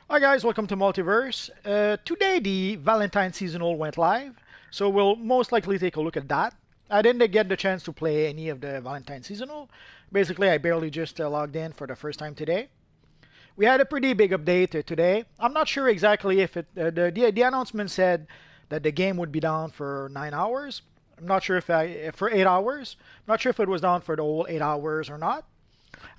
Hi guys, welcome to Multiverse. Today the Valentine seasonal went live, so we'll most likely take a look at that. I didn't get the chance to play any of the Valentine seasonal. Basically, I barely just logged in for the first time today. We had a pretty big update today. I'm not sure exactly if the announcement said that the game would be down for 9 hours. I'm not sure if for 8 hours. I'm not sure if it was down for the whole 8 hours or not.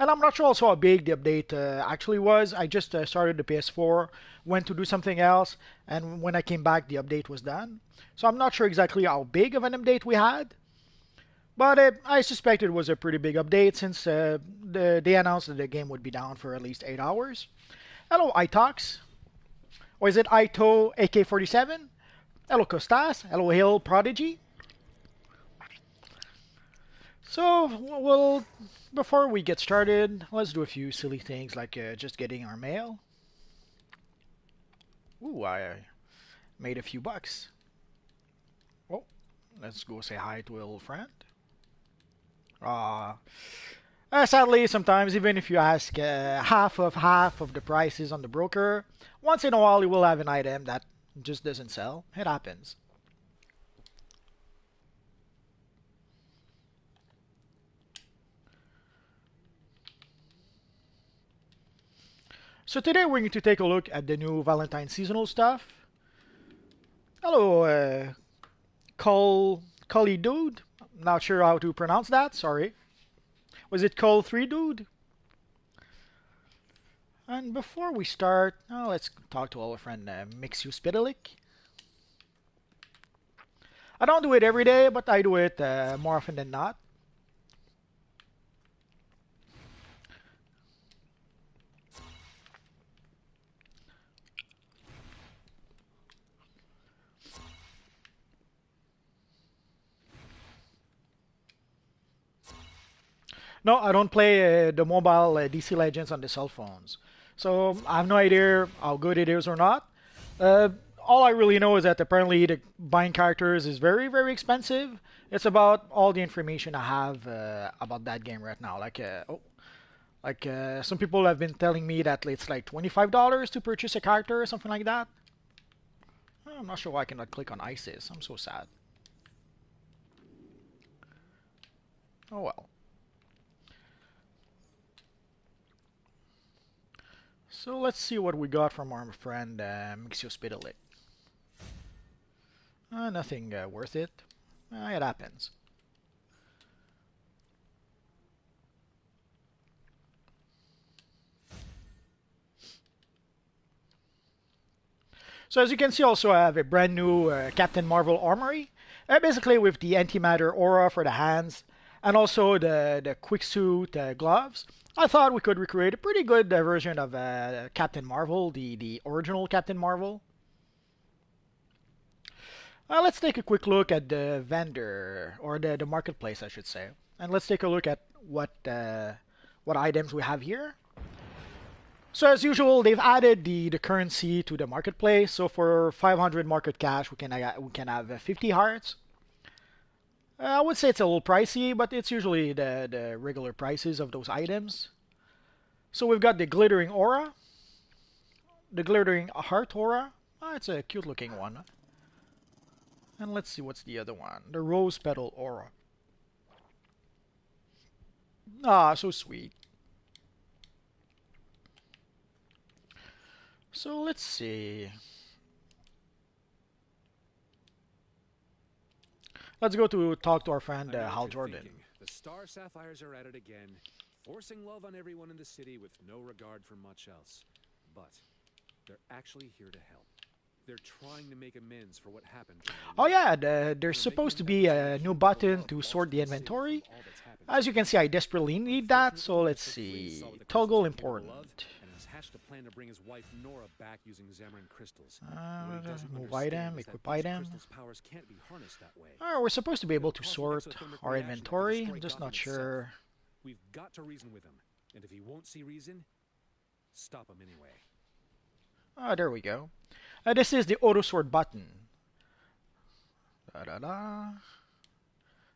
And I'm not sure also how big the update actually was. I just started the PS4, went to do something else, and when I came back, the update was done. So I'm not sure exactly how big of an update we had, but I suspect it was a pretty big update since they announced that the game would be down for at least 8 hours. Hello, iTalks. Or is it Ito AK-47? Hello, Costas. Hello, Hill Prodigy. So, well, before we get started, let's do a few silly things like just getting our mail. Ooh, I made a few bucks. Oh, let's go say hi to a little friend. Uh, Sadly, sometimes even if you ask half of the prices on the broker, once in a while you will have an item that just doesn't sell. It happens. So today we're going to take a look at the new Valentine seasonal stuff. Hello, Cully Dude. Not sure how to pronounce that. Sorry. Was it Cull 3 Dude? And before we start, let's talk to our friend Mixu Spitalik. I don't do it every day, but I do it more often than not. No, I don't play the mobile DC Legends on the cell phones. So I have no idea how good it is or not. Uh, all I really know is that apparently the buying characters is very, very expensive. It's about all the information I have about that game right now. Some people have been telling me that it's like $25 to purchase a character or something like that. I'm not sure why I cannot click on ISIS. I'm so sad. Oh well. So let's see what we got from our friend Mixio Spitalit. Nothing worth it. It happens. So as you can see, also I have a brand new Captain Marvel armory. Basically with the antimatter aura for the hands and also the quick suit gloves. I thought we could recreate a pretty good version of Captain Marvel, the original Captain Marvel. Let's take a quick look at the vendor, or the marketplace, I should say. And let's take a look at what items we have here. So as usual, they've added the currency to the marketplace. So for 500 market cash, we can have 50 hearts. I would say it's a little pricey, but it's usually the regular prices of those items. So we've got the glittering aura, the glittering heart aura. It's a cute looking one. And let's see what's the other one. The rose petal aura. So sweet. So let's see. Let's go to talk to our friend Hal Jordan. Thinking. The Star Sapphires are at it again, forcing love on everyone in the city with no regard for much else. But they're actually here to help. They're trying to make amends for what happened. Oh yeah, there's supposed to be a new button to sort the inventory. As you can see, I desperately need that, so let's see. Toggle important. Hatched a plan to bring his wife Nora back using Xamarin crystals. Move item, equip item. Powers can't be harnessed that way. We're supposed to be able to sort our inventory. I'm just not sure. We've got to reason with him, and if he won't see reason, stop him anyway. There we go. This is the auto sort button. Da da da.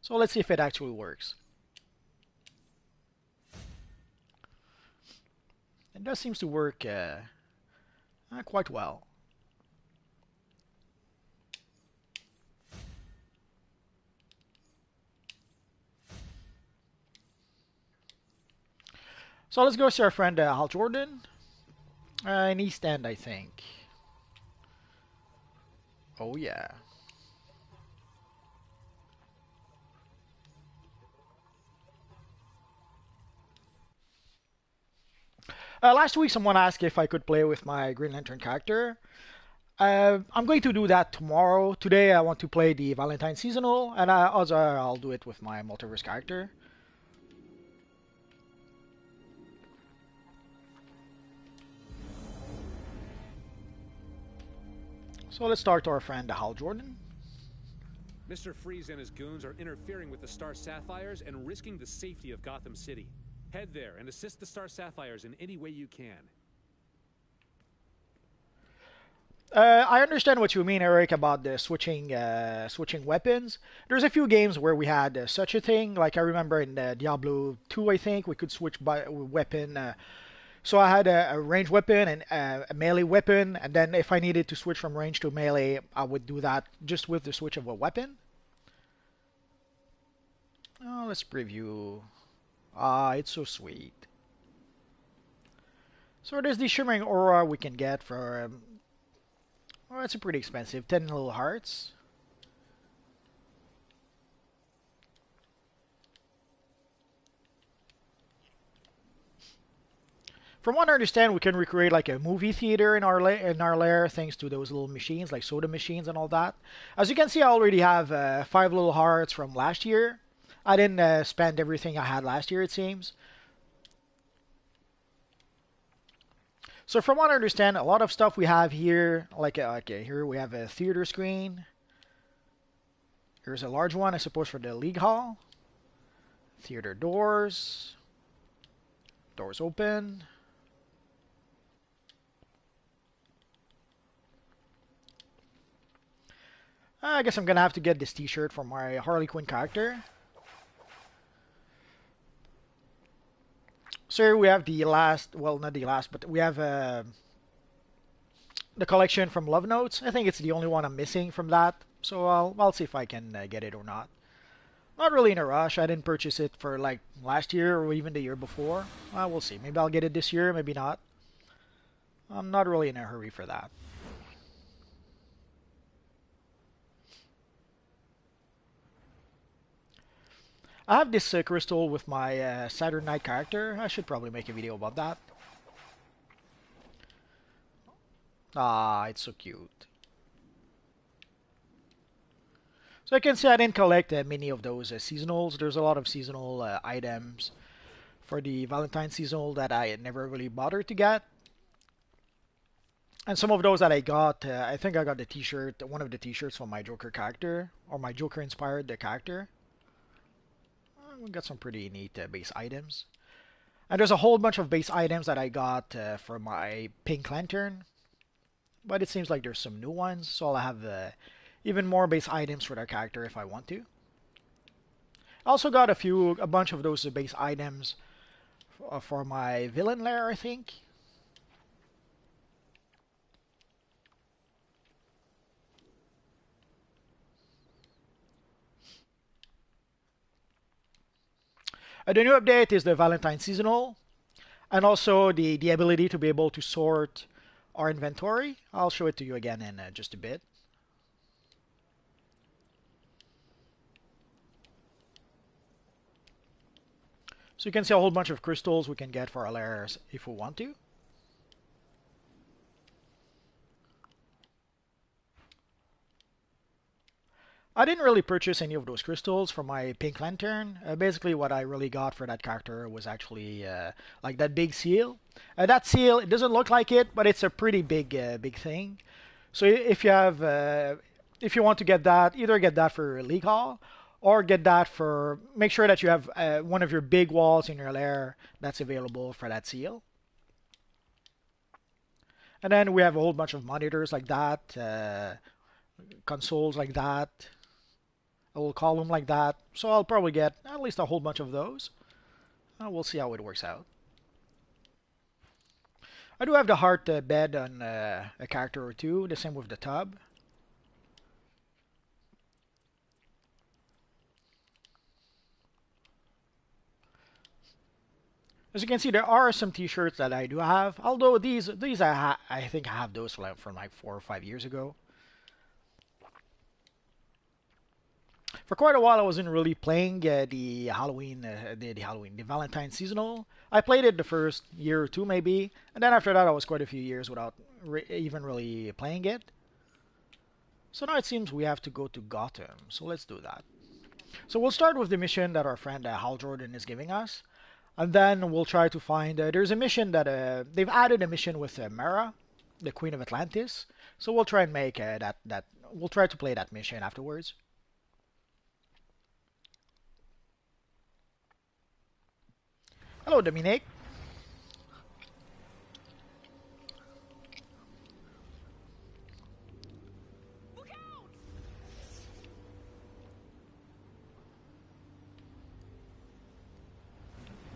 So let's see if it actually works. It does seem to work Quite well. So let's go see our friend Hal Jordan in East End, I think. Oh yeah. Last week, someone asked if I could play with my Green Lantern character. I'm going to do that tomorrow. Today, I want to play the Valentine seasonal, and also I'll do it with my Multiverse character. So let's start our friend Hal Jordan. Mr. Freeze and his goons are interfering with the Star Sapphires and risking the safety of Gotham City. Head there and assist the Star Sapphires in any way you can. I understand what you mean, Eric, about the switching weapons. There's a few games where we had such a thing. Like I remember in Diablo 2, I think we could switch by weapon. So I had a ranged weapon and a melee weapon, and then if I needed to switch from range to melee, I would do that just with the switch of a weapon. Oh, let's preview. Ah, it's so sweet. So there's the shimmering aura we can get for. Well, it's pretty expensive. 10 little hearts. From what I understand, we can recreate like a movie theater in our lair thanks to those little machines, like soda machines and all that. As you can see, I already have 5 little hearts from last year. I didn't spend everything I had last year, it seems. So from what I understand, a lot of stuff we have here, like here we have a theater screen. Here's a large one, I suppose, for the league hall. Theater doors. Doors open. I guess I'm gonna have to get this t-shirt for my Harley Quinn character. So here we have the last, well, not the last, but we have the collection from Love Notes. I think it's the only one I'm missing from that. So I'll see if I can get it or not. Not really in a rush. I didn't purchase it for like last year or even the year before. We'll see. Maybe I'll get it this year, maybe not. I'm not really in a hurry for that. I have this crystal with my Saturn Knight character. I should probably make a video about that. Ah, it's so cute. So I can see I didn't collect many of those seasonals. There's a lot of seasonal items for the Valentine seasonal that I never really bothered to get. And some of those that I got, I think I got the t-shirt, one of the t-shirts from my Joker character, or my Joker inspired the character. We got some pretty neat base items. And there's a whole bunch of base items that I got for my Pink Lantern. But it seems like there's some new ones, so I'll have even more base items for that character if I want to. I also got a bunch of those base items for my villain lair, I think. The new update is the Valentine seasonal, and also the ability to be able to sort our inventory. I'll show it to you again in just a bit. So you can see a whole bunch of crystals we can get for our lairs if we want to. I didn't really purchase any of those crystals for my Pink Lantern. Basically, what I really got for that character was actually like that big seal. That seal, it doesn't look like it, but it's a pretty big thing. So if you have, if you want to get that, either get that for League Hall, or get that for, make sure that you have one of your big walls in your lair that's available for that seal. And then we have a whole bunch of monitors like that, consoles like that, a little column like that. So I'll probably get at least a whole bunch of those. We'll see how it works out. I do have the heart bed on a character or two. The same with the tub. As you can see, there are some T-shirts that I do have. Although these I think I have those from like 4 or 5 years ago. For quite a while, I wasn't really playing the Valentine seasonal. I played it the first year or two maybe, and then after that, I was quite a few years without even really playing it. So now it seems we have to go to Gotham. So let's do that. So we'll start with the mission that our friend Hal Jordan is giving us. And then we'll try to find. There's a mission that they've added a mission with Mara, the Queen of Atlantis. So we'll try and make that. We'll try to play that mission afterwards. Hello, Dominique.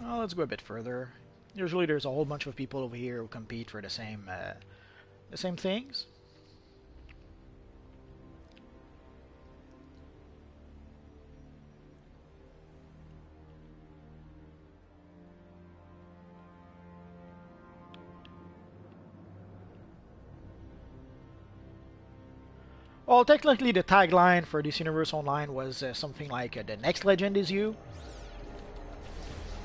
Well, let's go a bit further. Usually, there's a whole bunch of people over here who compete for the same things. Well, technically, the tagline for this Universe Online was something like "The next legend is you."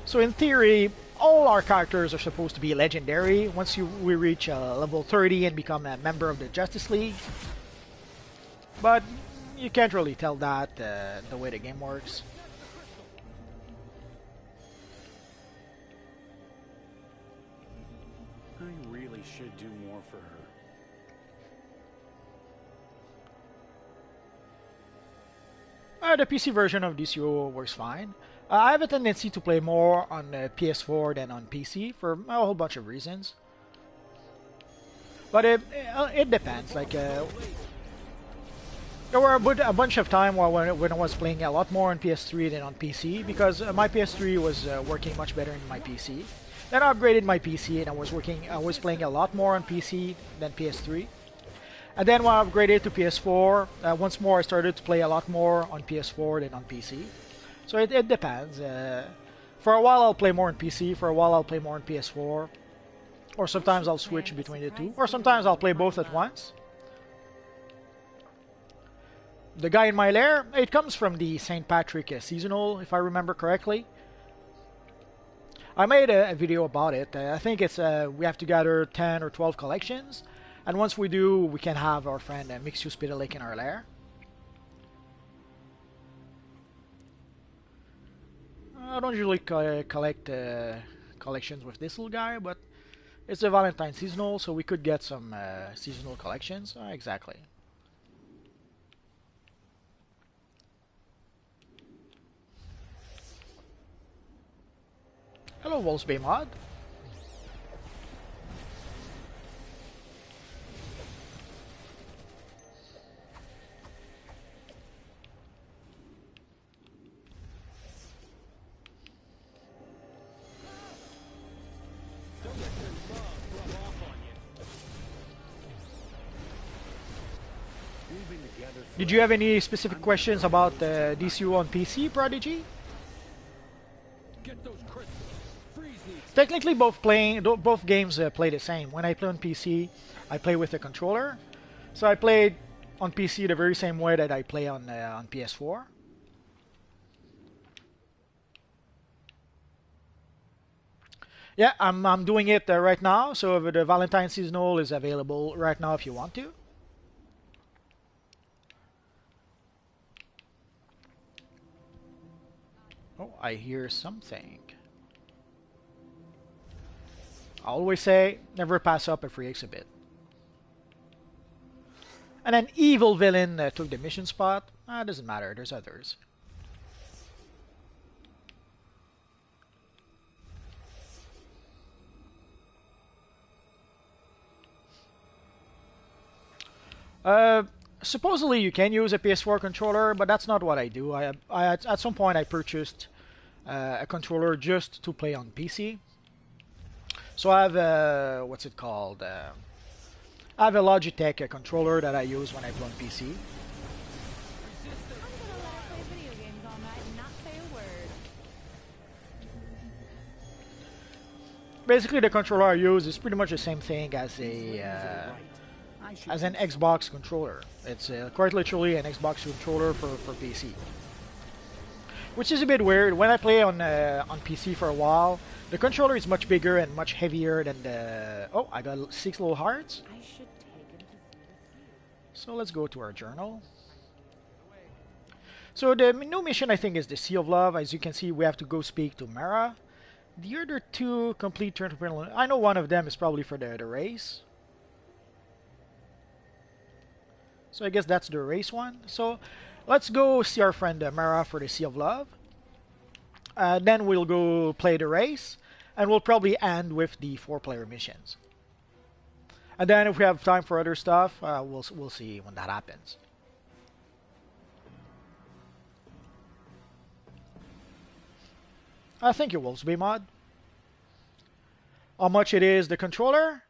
So in theory, all our characters are supposed to be legendary once we reach level 30 and become a member of the Justice League. But you can't really tell that the way the game works. I really should do more for her. The PC version of DCUO works fine. I have a tendency to play more on PS4 than on PC for a whole bunch of reasons. But it depends. Like there were a bunch of time when I was playing a lot more on PS3 than on PC because my PS3 was working much better than my PC. Then I upgraded my PC and I was playing a lot more on PC than PS3. And then when I upgraded to PS4, once more I started to play a lot more on PS4 than on PC. So it depends. For a while I'll play more on PC, for a while I'll play more on PS4. Or sometimes I'll switch between the two. Or sometimes I'll play both at once. The guy in my lair, it comes from the St. Patrick seasonal, if I remember correctly. I made a video about it. I think it's we have to gather 10 or 12 collections. And once we do, we can have our friend Mixu Spitalik in our lair. I don't usually collect collections with this little guy, but it's a Valentine seasonal, so we could get some seasonal collections. Exactly. Hello, Wolfsbane Mod. Did you have any specific questions about DCU on PC, Prodigy? Technically, both games play the same. When I play on PC, I play with a controller. So I played on PC the very same way that I play on PS4. Yeah, I'm doing it right now. So the Valentine seasonal is available right now if you want to. Oh, I hear something. I always say, never pass up a free exhibit. And an evil villain took the mission spot. Doesn't matter, there's others. Supposedly you can use a PS4 controller, but that's not what I do. At some point I purchased a controller just to play on PC. So I have a, what's it called? I have a Logitech controller that I use when I play on PC. I'm gonna let her play video games all night and not say a word. Basically, the controller I use is pretty much the same thing as an Xbox controller. It's quite literally an Xbox controller for PC. Which is a bit weird. When I play on PC for a while, the controller is much bigger and much heavier than the... Oh, I got 6 little hearts. I should take him to see the sea. So let's go to our journal. So the new mission, I think, is the Sea of Love. As you can see, we have to go speak to Mara. The other two complete turn to... I know one of them is probably for the race. So I guess that's the race one. So let's go see our friend Mara for the Sea of Love. Then we'll go play the race. And we'll probably end with the 4-player missions. And then if we have time for other stuff, we'll see when that happens. Thank you, Wolfsby Mod. How much it is, the controller?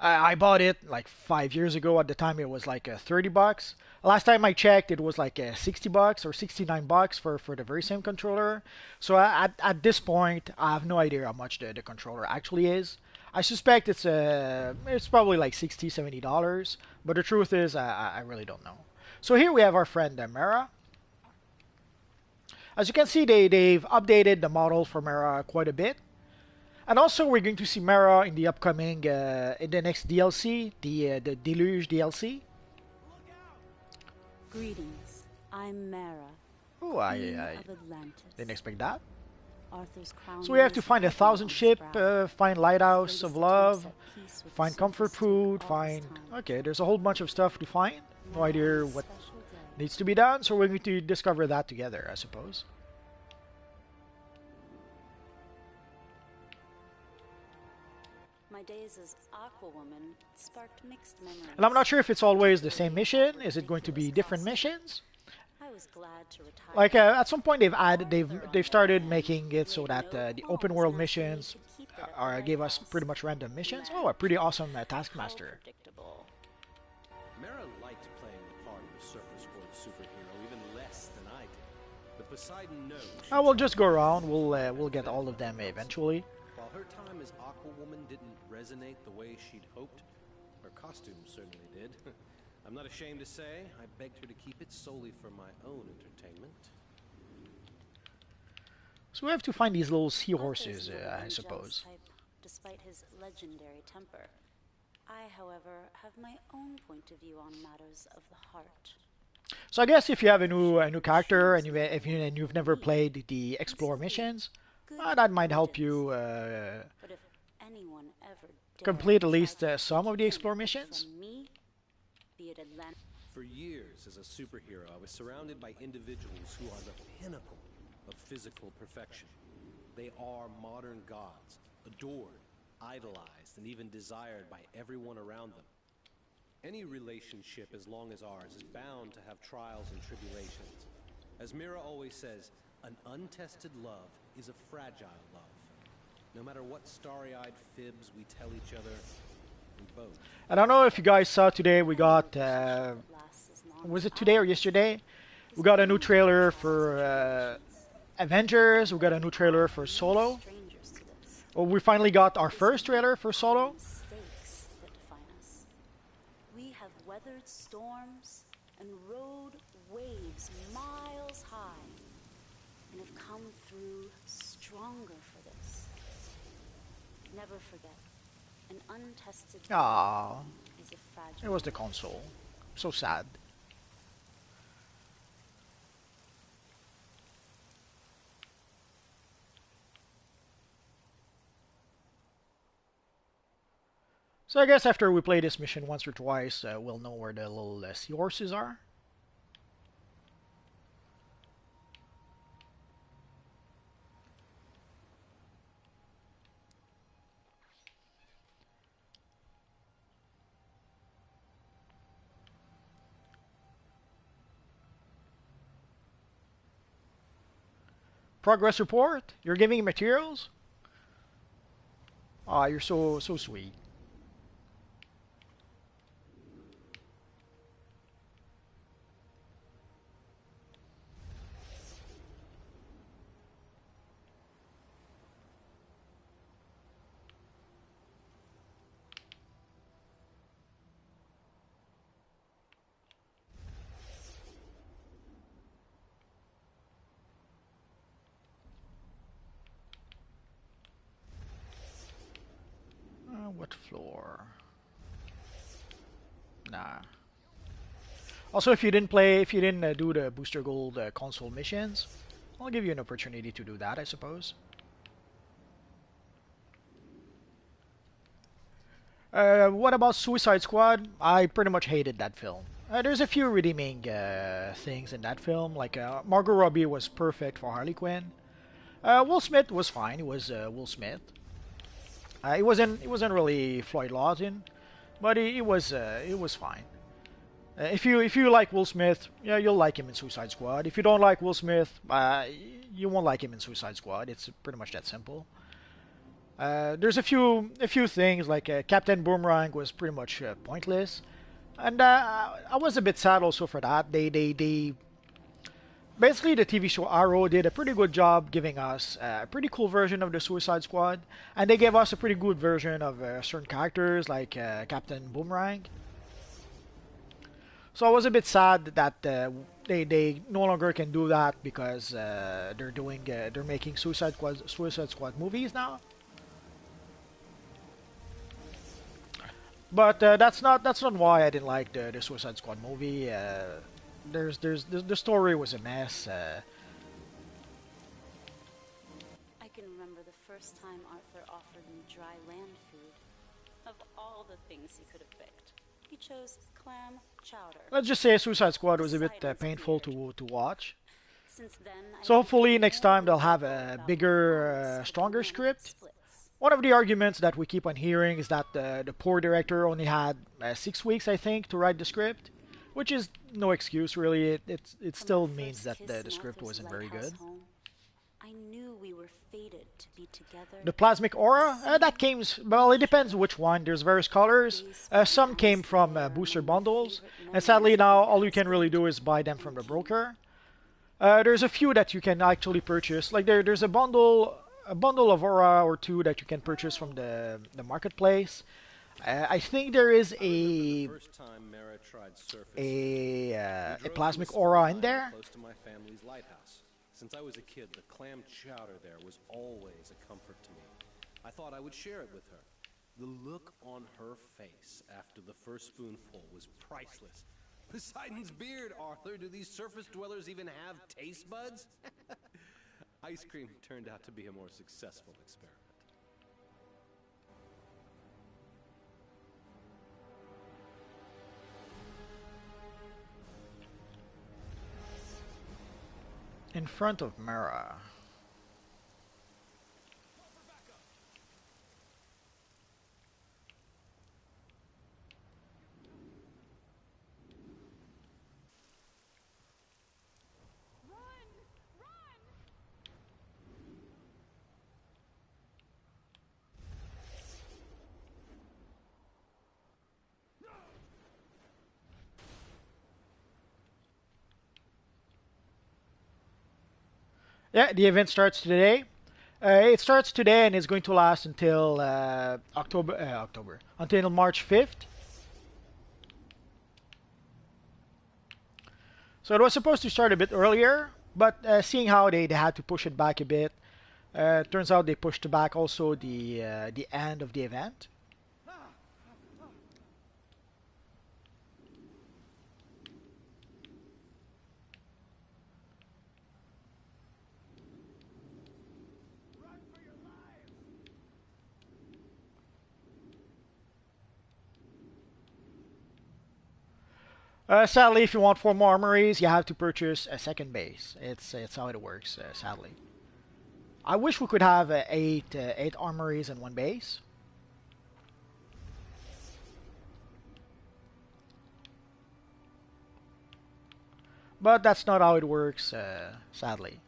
I bought it like 5 years ago. At the time, it was like 30 bucks. Last time I checked, it was like 60 bucks or 69 bucks for the very same controller. So at this point, I have no idea how much the controller actually is. I suspect it's probably like $60, $70. But the truth is, I really don't know. So here we have our friend Mara. As you can see, they've updated the model for Mara quite a bit. And also, we're going to see Mara in the upcoming, in the next DLC, the Deluge DLC. Greetings. I'm Mara. Oh, Queen I of Atlantis. didn't expect that. Arthur's crown So we have to lays find a heavy 1,000 on his ship, brow. find Lighthouse His of latest Love, attempts at peace with find the comfort surface food, take all his find... time. Okay, there's a whole bunch of stuff to find. No Now idea is a what special day. needs to be done, so we're going to discover that together, I suppose. My days as Aquawoman sparked mixed memories. And I'm not sure if it's always the same mission. Is it going to be different missions? I was glad to retire. Like at some point they've started making it so that the open world missions gave us pretty much random missions. Oh, a pretty awesome Taskmaster. Predictable. Mara liked playing the part of a surface world superhero even less than I did. But Poseidon knows. I will just go around. We'll get all of them eventually. While her time as Aquawoman didn't resonate the way she'd hoped, her costume certainly did. I'm not ashamed to say I begged her to keep it solely for my own entertainment. So we have to find these little seahorses, Arthur's never I been suppose. jealous type, despite his legendary temper. I, however, have my own point of view on matters of the heart. So I guess if you have a new character and you've never played the explore missions, that might help you But if anyone ever dared complete at least try to some of the keep explore him missions. from me, be it Atlantis. For years as a superhero, I was surrounded by individuals who are the pinnacle of physical perfection. They are modern gods, adored, idolized, and even desired by everyone around them. Any relationship as long as ours is bound to have trials and tribulations. As Mira always says, an untested love is a fragile love. No matter what starry-eyed fibs we tell each other, we both. I don't know if you guys saw today, we got, Lasts as long was as it today or I- yesterday? We got a new trailer for Avengers, we got a new trailer for Solo. Strangers to this. Well, we finally got our first trailer for Solo. Mistakes that define us. We have weathered storms and rode waves miles high and have come through stronger for this. Never forget, an untested Aww, is a fragile. it was the console. So sad. So I guess after we play this mission once or twice, we'll know where the little seahorses are. Progress report? You're giving materials? Ah, you're so sweet. What floor? Nah. Also, if you didn't do the Booster Gold console missions, I'll give you an opportunity to do that, I suppose. What about Suicide Squad? I pretty much hated that film. There's a few redeeming things in that film, like Margot Robbie was perfect for Harley Quinn. Will Smith was fine. It was Will Smith. It wasn't really Floyd Lawson, but it was fine. If you like Will Smith, yeah, you'll like him in Suicide Squad. If you don't like Will Smith, you won't like him in Suicide Squad. It's pretty much that simple. There's a few things like Captain Boomerang was pretty much pointless, and I was a bit sad also for that. They basically the TV show Arrow did a pretty good job giving us a pretty cool version of the Suicide Squad, and they gave us a pretty good version of certain characters like Captain Boomerang. So I was a bit sad that they no longer can do that because they're making Suicide Squad movies now. But that's not why I didn't like the Suicide Squad movie. The story was a mess. I can remember the first time Arthur offered me dry land food. Of all the things he could have picked, he chose clam chowder. Let's just say Suicide Squad was a bit painful to watch. Since then, So hopefully next time they'll have a bigger, stronger script. One of the arguments that we keep on hearing is that the poor director only had 6 weeks, I think, to write the script, which is no excuse really. It still means that the script wasn't very good. I knew we were fated to be together. The plasmic aura, that came, well, it depends which one. There's various colors. Some came from booster bundles, and sadly now all you can really do is buy them from the broker. There's a few that you can actually purchase. Like there's a bundle of aura or two that you can purchase from the marketplace. I think there is a plasmic aura in there. Close to my family's lighthouse. Since I was a kid, the clam chowder there was always a comfort to me. I thought I would share it with her. The look on her face after the first spoonful was priceless. Poseidon's beard, Arthur. Do these surface dwellers even have taste buds? Ice cream turned out to be a more successful experiment. In front of Mara. Yeah, the event starts today. It starts today and it's going to last until until March 5th. So it was supposed to start a bit earlier, but seeing how they had to push it back a bit, turns out they pushed back also the end of the event. Sadly, if you want 4 more armories, you have to purchase a second base. It's how it works. Sadly, I wish we could have eight armories in one base. But that's not how it works. Sadly.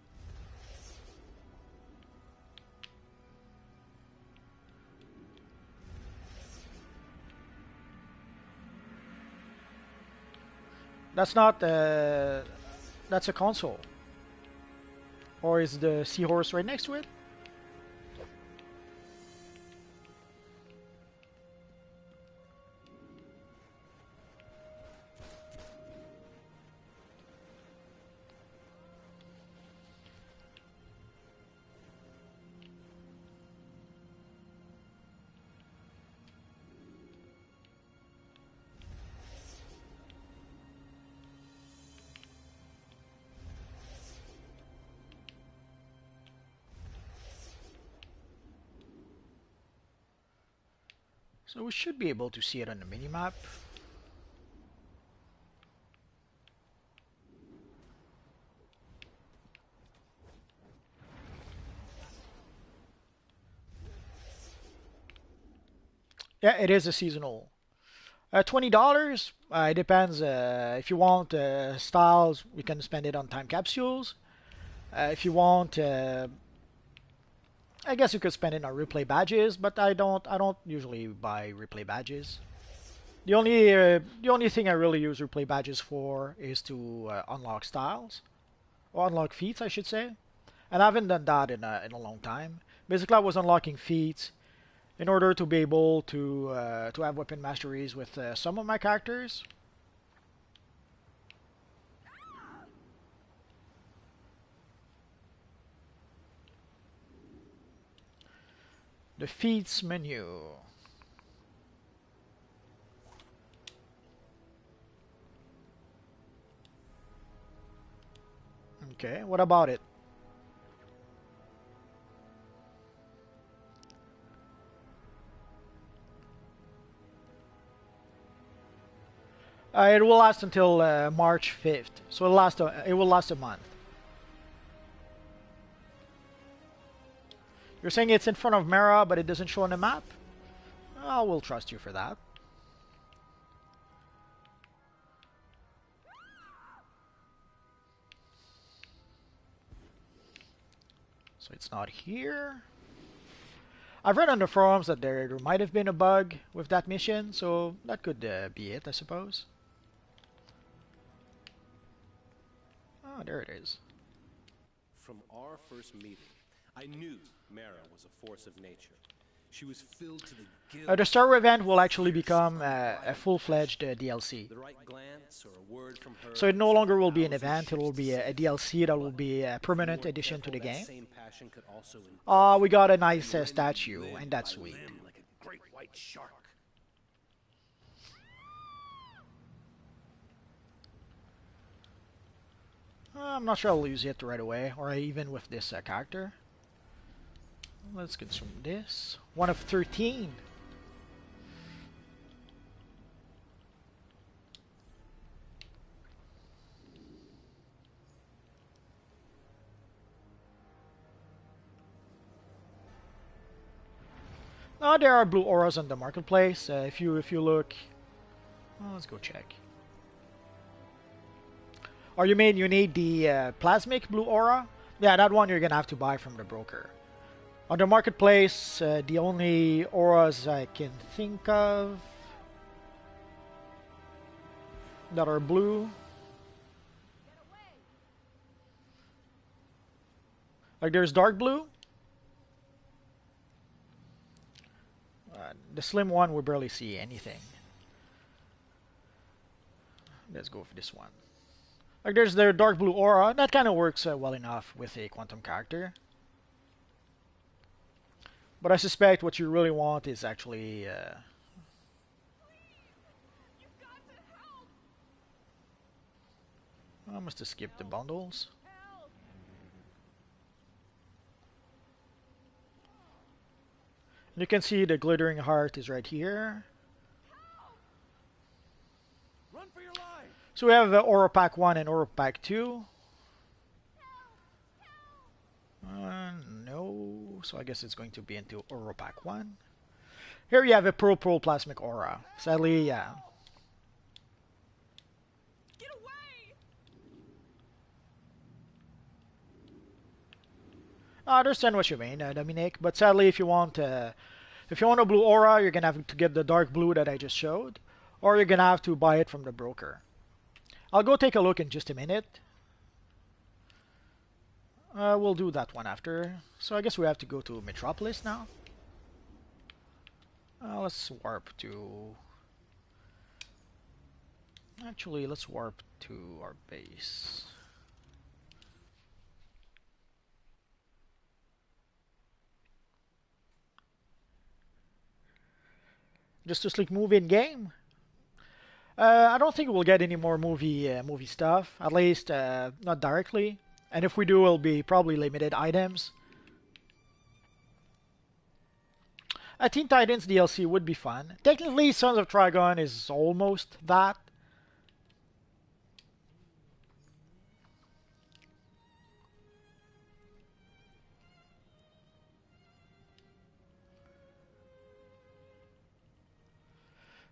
That's not. That's a console. Or is the seahorse right next to it? So we should be able to see it on the minimap. Yeah, it is a seasonal. $20. It depends. If you want styles, you can spend it on time capsules. If you want, I guess you could spend it on replay badges, but I don't. I don't usually buy replay badges. The only thing I really use replay badges for is to unlock styles or unlock feats, I should say. And I haven't done that in a long time. Basically, I was unlocking feats in order to be able to have weapon masteries with some of my characters. The feats menu. Okay, what about it? It will last until March 5th, so it will last a month. You're saying it's in front of Mara, but it doesn't show on the map? I will trust you for that. So it's not here. I've read on the forums that there might have been a bug with that mission, so that could be it, I suppose. Oh, there it is. From our first meeting, I knew Mara was a force of nature. She was filled to the gills. The Star event will actually become a full-fledged DLC. The right glance or a word from her. So it no longer will be an event, it will be a DLC that will be a permanent addition to the game. We got a nice statue, and that's sweet. Like a great white shark. I'm not sure I'll use it right away, or even with this character. Let's consume this. 1 of 13. There are blue auras on the marketplace. If you look, let's go check. Or you need the plasmic blue aura? Yeah, that one you're gonna have to buy from the broker. On the marketplace, the only auras I can think of that are blue, like there's dark blue. The slim one, we barely see anything. Let's go for this one. Like there's the dark blue aura. That kind of works well enough with a quantum character. But I suspect what you really want is actually I must have skipped the bundles. You can see the glittering heart is right here. Run for your life. So we have Aura Pack 1 and Aura Pack 2. No, so I guess it's going to be into Aura Pack 1. Here you have a Pearl Plasmic Aura. Sadly, yeah. Get away! I understand what you mean, Dominic, but sadly if you want a blue aura, you're gonna have to get the dark blue that I just showed, or you're gonna have to buy it from the broker. I'll go take a look in just a minute. We'll do that one after. So I guess we have to go to Metropolis now. Let's warp to... Actually, let's warp to our base. Justice League movie in game. I don't think we'll get any more movie stuff. At least not directly. And if we do, it'll be probably limited items. A Teen Titans DLC would be fun. Technically, Sons of Trigon is almost that.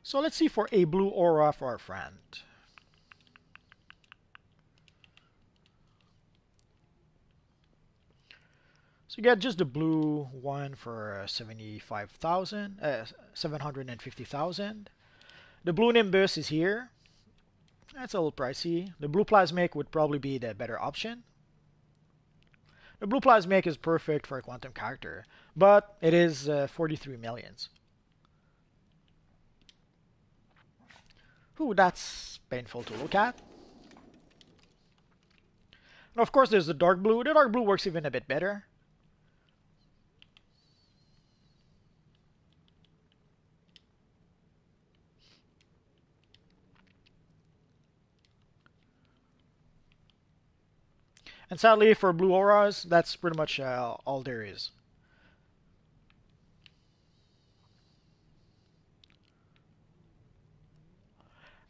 So let's see for a blue aura for our friend. So you get just the blue one for 750,000. The blue Nimbus is here. That's a little pricey. The blue Plasmic would probably be the better option. The blue Plasmic is perfect for a quantum character, but it is 43 millions. Ooh, that's painful to look at. And of course, there's the dark blue. The dark blue works even a bit better. And sadly, for blue auras, that's pretty much all there is.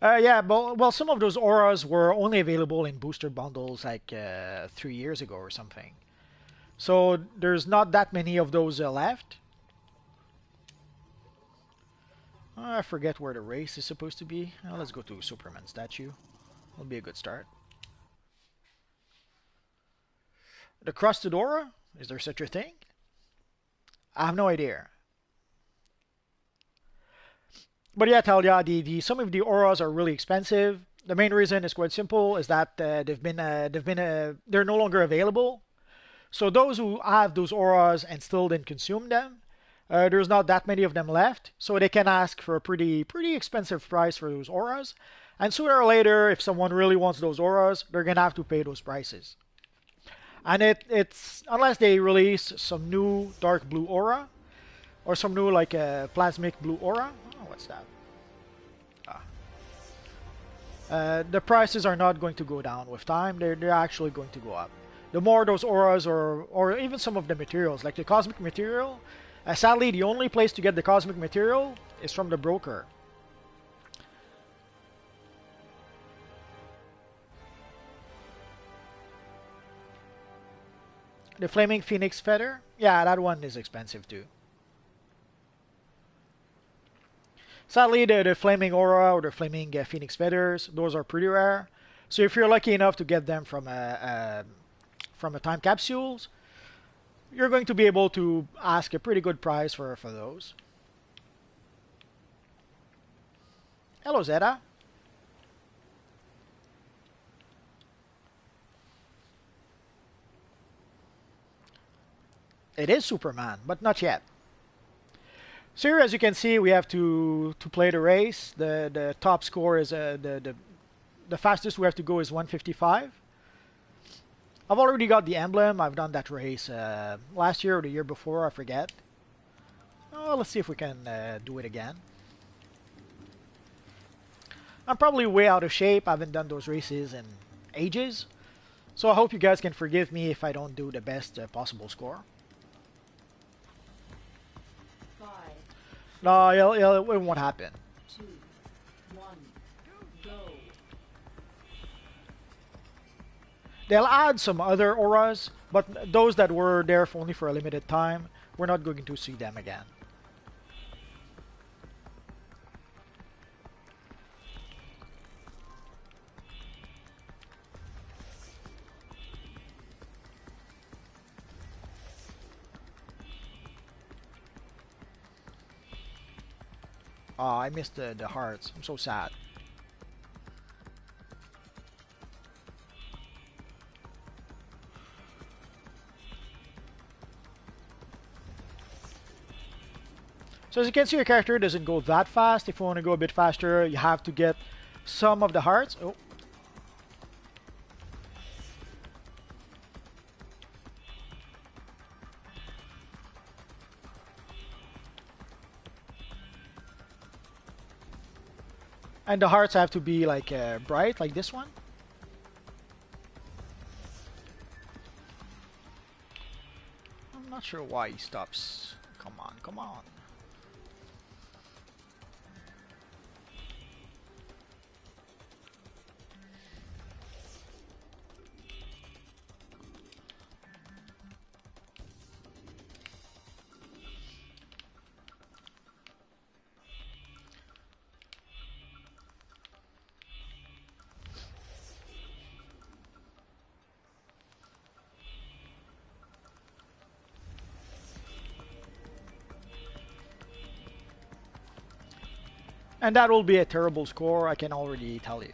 Yeah, well, some of those auras were only available in booster bundles like 3 years ago or something. So there's not that many of those left. I forget where the race is supposed to be. Let's go to Superman statue. That'll be a good start. The crusted aura? Is there such a thing? I have no idea. But yeah, tell ya, some of the auras are really expensive. The main reason is quite simple: is that they're no longer available. So those who have those auras and still didn't consume them, there's not that many of them left. So they can ask for a pretty expensive price for those auras. And sooner or later, if someone really wants those auras, they're gonna have to pay those prices. And it's unless they release some new dark blue aura or some new like plasmic blue aura. Oh, what's that? The prices are not going to go down with time. They're actually going to go up. The more those auras or even some of the materials, like the cosmic material, sadly the only place to get the cosmic material is from the broker. The Flaming Phoenix Feather? Yeah, that one is expensive too. Sadly, the Flaming Aura or the Flaming Phoenix Feathers, those are pretty rare. So if you're lucky enough to get them from a time capsules, you're going to be able to ask a pretty good price for those. Hello, Zeta. It is Superman, but not yet. So here, as you can see, we have to play the race. The top score is the fastest we have to go is 155. I've already got the emblem. I've done that race last year or the year before, I forget. Oh, let's see if we can do it again. I'm probably way out of shape. I haven't done those races in ages. So I hope you guys can forgive me if I don't do the best possible score. No, it won't happen. 2, 1, go. They'll add some other auras, but those that were there for only for a limited time, we're not going to see them again. Oh, I missed the hearts. I'm so sad. So as you can see, your character doesn't go that fast. If you want to go a bit faster, you have to get some of the hearts. Oh. And the hearts have to be like bright, like this one. I'm not sure why he stops. Come on, come on. And that will be a terrible score, I can already tell you.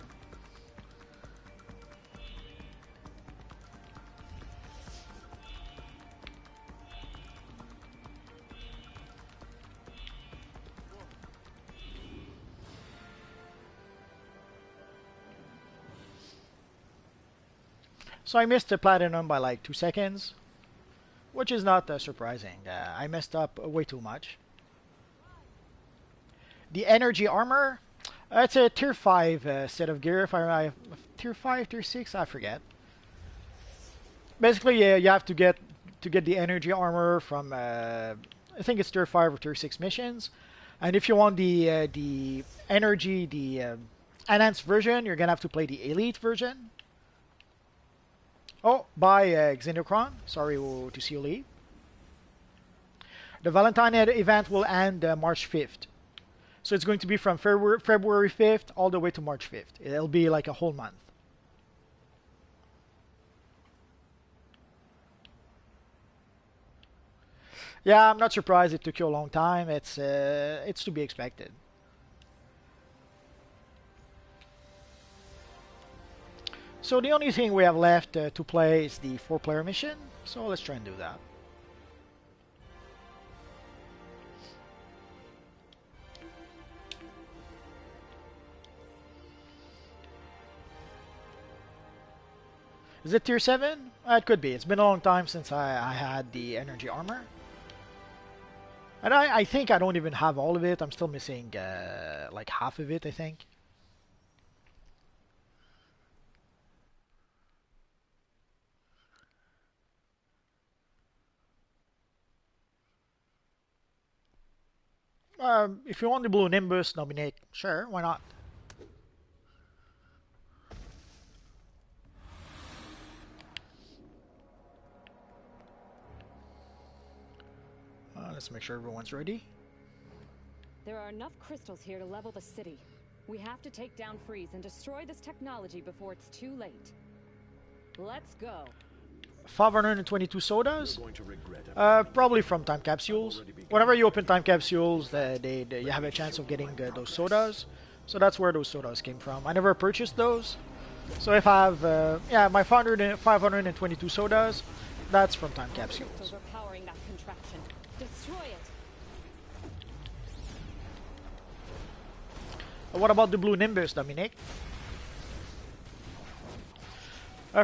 So I missed the platinum by like 2 seconds, which is not surprising. I messed up way too much. The energy armor, it's a tier 5 set of gear. If I tier 5, tier 6, I forget. Basically, you have to get the energy armor from I think it's tier 5 or tier 6 missions. And if you want the energy, the enhanced version, you're gonna have to play the elite version. Oh, bye, Xenocron. Sorry to see you leave. The Valentine event will end March 5th. So it's going to be from February 5th all the way to March 5th. It'll be like a whole month. Yeah, I'm not surprised it took you a long time. It's to be expected. So the only thing we have left to play is the 4-player mission. So let's try and do that. Is it tier 7? It could be. It's been a long time since I had the energy armor. And I think I don't even have all of it. I'm still missing like half of it, I think. If you want the blue Nimbus, nominate. Sure, why not? Let's make sure everyone's ready. There are enough crystals here to level the city. We have to take down Freeze and destroy this technology before it's too late. Let's go. 522 sodas? Probably from time capsules. Whenever you open time capsules, you have a chance of getting those sodas. So that's where those sodas came from. I never purchased those. So if I have, yeah, my 522 sodas, that's from time capsules. Crystals are powering that contraption. Destroy it. What about the blue Nimbus, Dominic?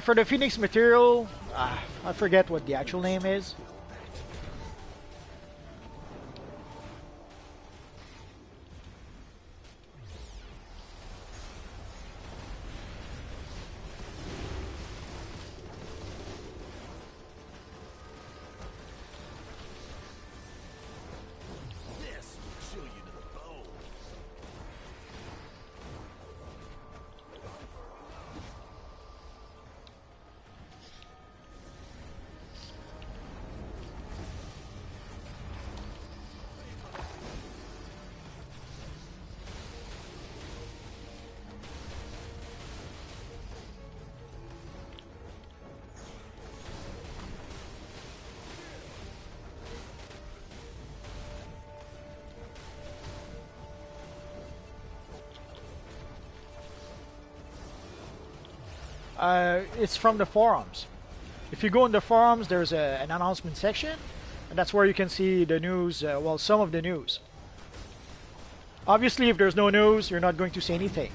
For the Phoenix material, I forget what the actual name is. It's from the forums. If you go in the forums, there's an announcement section, and that's where you can see the news, well, some of the news. Obviously, if there's no news, you're not going to see anything.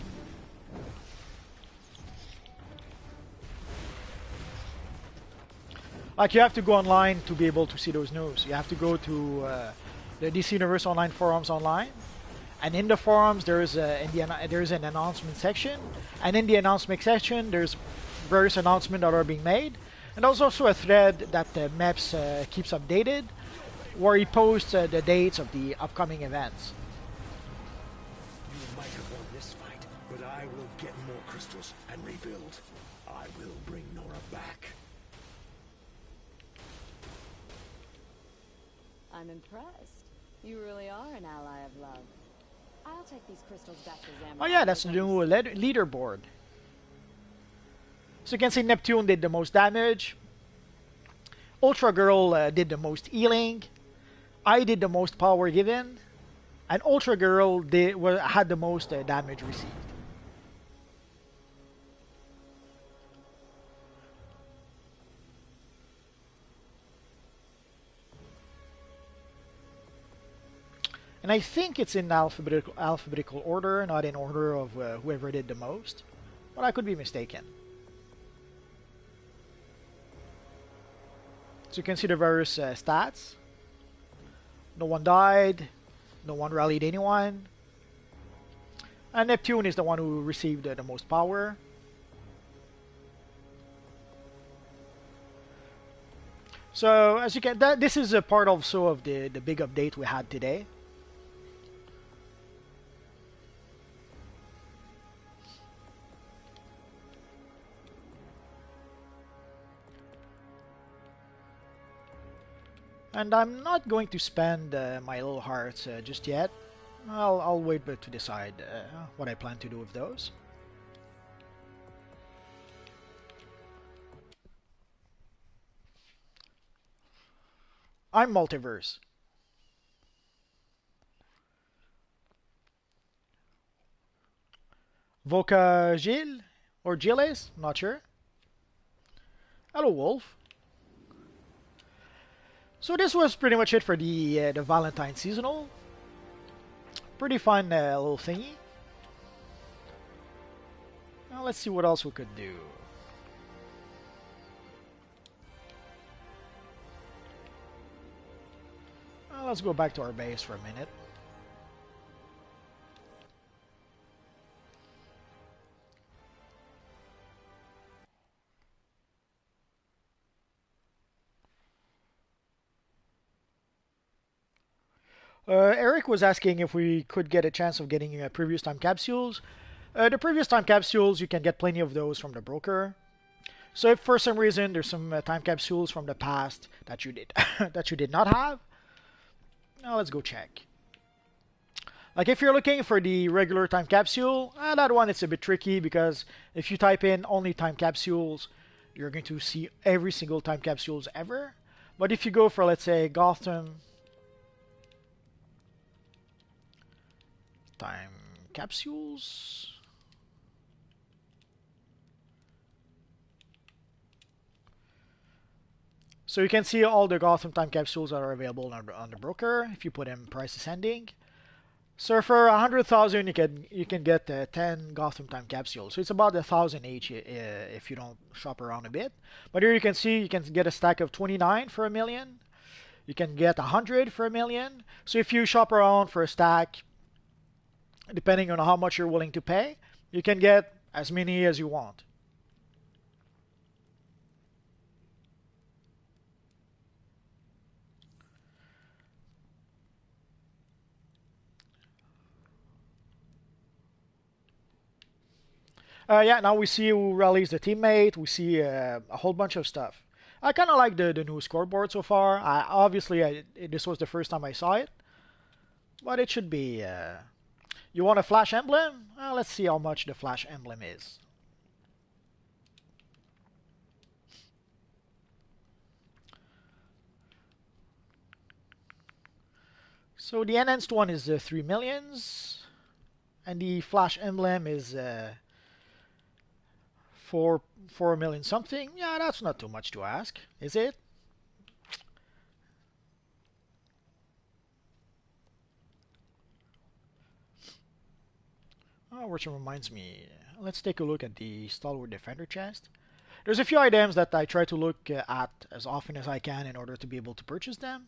Like, you have to go online to be able to see those news. You have to go to the DC Universe Online forums online. And in the forums, there's an announcement section. And in the announcement section, there's various announcements that are being made. And there's also a thread that Meps keeps updated, where he posts the dates of the upcoming events. You might have won this fight, but I will get more crystals and rebuild. I will bring Nora back. I'm impressed. You really are an ally of love. I'll take these crystals back to Zamor. Oh yeah, that's the new leaderboard. So you can see Neptune did the most damage. Ultra Girl did the most healing. I did the most power given. And Ultra Girl had the most damage received. And I think it's in alphabetical order, not in order of whoever did the most. But I could be mistaken. So you can see the various stats. No one died. No one rallied anyone. And Neptune is the one who received the most power. So as you can, this is a part also of the big update we had today. And I'm not going to spend my little hearts just yet. I'll wait to decide what I plan to do with those. I'm Multiverse. Voca Gilles? Or Gilles? Not sure. Hello, Wolf. So this was pretty much it for the Valentine seasonal. Pretty fun little thingy. Now let's see what else we could do. Let's go back to our base for a minute. Eric was asking if we could get a chance of getting previous time capsules. The previous time capsules, you can get plenty of those from the broker. So if for some reason there's some time capsules from the past that you did that you did not have, now let's go check. Like if you're looking for the regular time capsule, that one it's a bit tricky because if you type in only time capsules, you're going to see every single time capsules ever. But if you go for, let's say, Gotham time capsules, so you can see all the Gotham time capsules that are available on the broker if you put in price ascending. So for 100,000 you can get 10 Gotham time capsules. So it's about 1,000 each if you don't shop around a bit. But here you can see you can get a stack of 29 for $1 million. You can get 100 for $1 million. So if you shop around for a stack, depending on how much you're willing to pay, you can get as many as you want. Yeah, now we see who rallies the teammate. We see a whole bunch of stuff. I kind of like the new scoreboard so far. Obviously, this was the first time I saw it. But it should be... You want a flash emblem? Let's see how much the flash emblem is. So the enhanced one is 3 millions. And the flash emblem is 4 million something. Yeah, that's not too much to ask, is it? Oh, which reminds me, let's take a look at the Stalwart Defender chest. There's a few items that I try to look at as often as I can in order to be able to purchase them.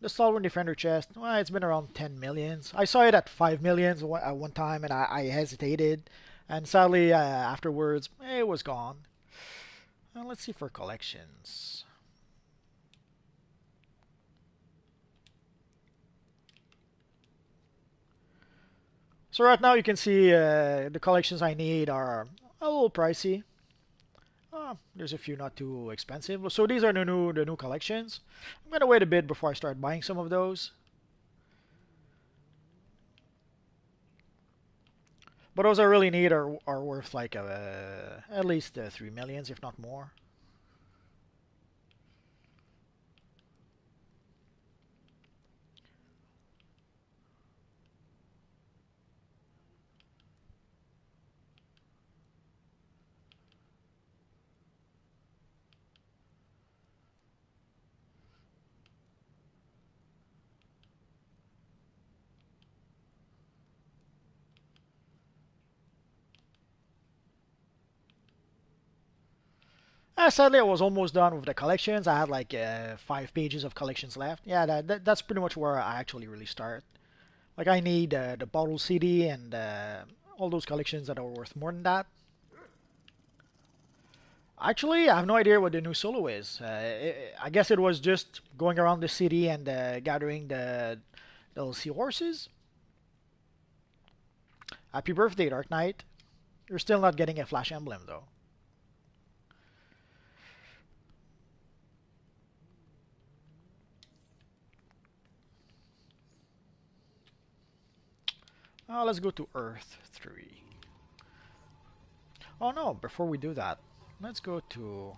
The Stalwart Defender chest, well, it's been around 10 millions. I saw it at 5 millions at one time and I hesitated. And sadly, afterwards, it was gone. Let's see for collections. So right now you can see the collections I need are a little pricey. There's a few not too expensive. So these are the new collections. I'm gonna wait a bit before I start buying some of those. But those I really need are worth like at least 3 millions, if not more. Sadly, I was almost done with the collections. I had like 5 pages of collections left. Yeah, that's pretty much where I actually really start. Like I need the bottle CD and all those collections that are worth more than that. Actually, I have no idea what the new solo is. I guess it was just going around the city and gathering the little seahorses. Happy birthday, Dark Knight. You're still not getting a Flash emblem though. Let's go to Earth 3. Oh no, before we do that, let's go to...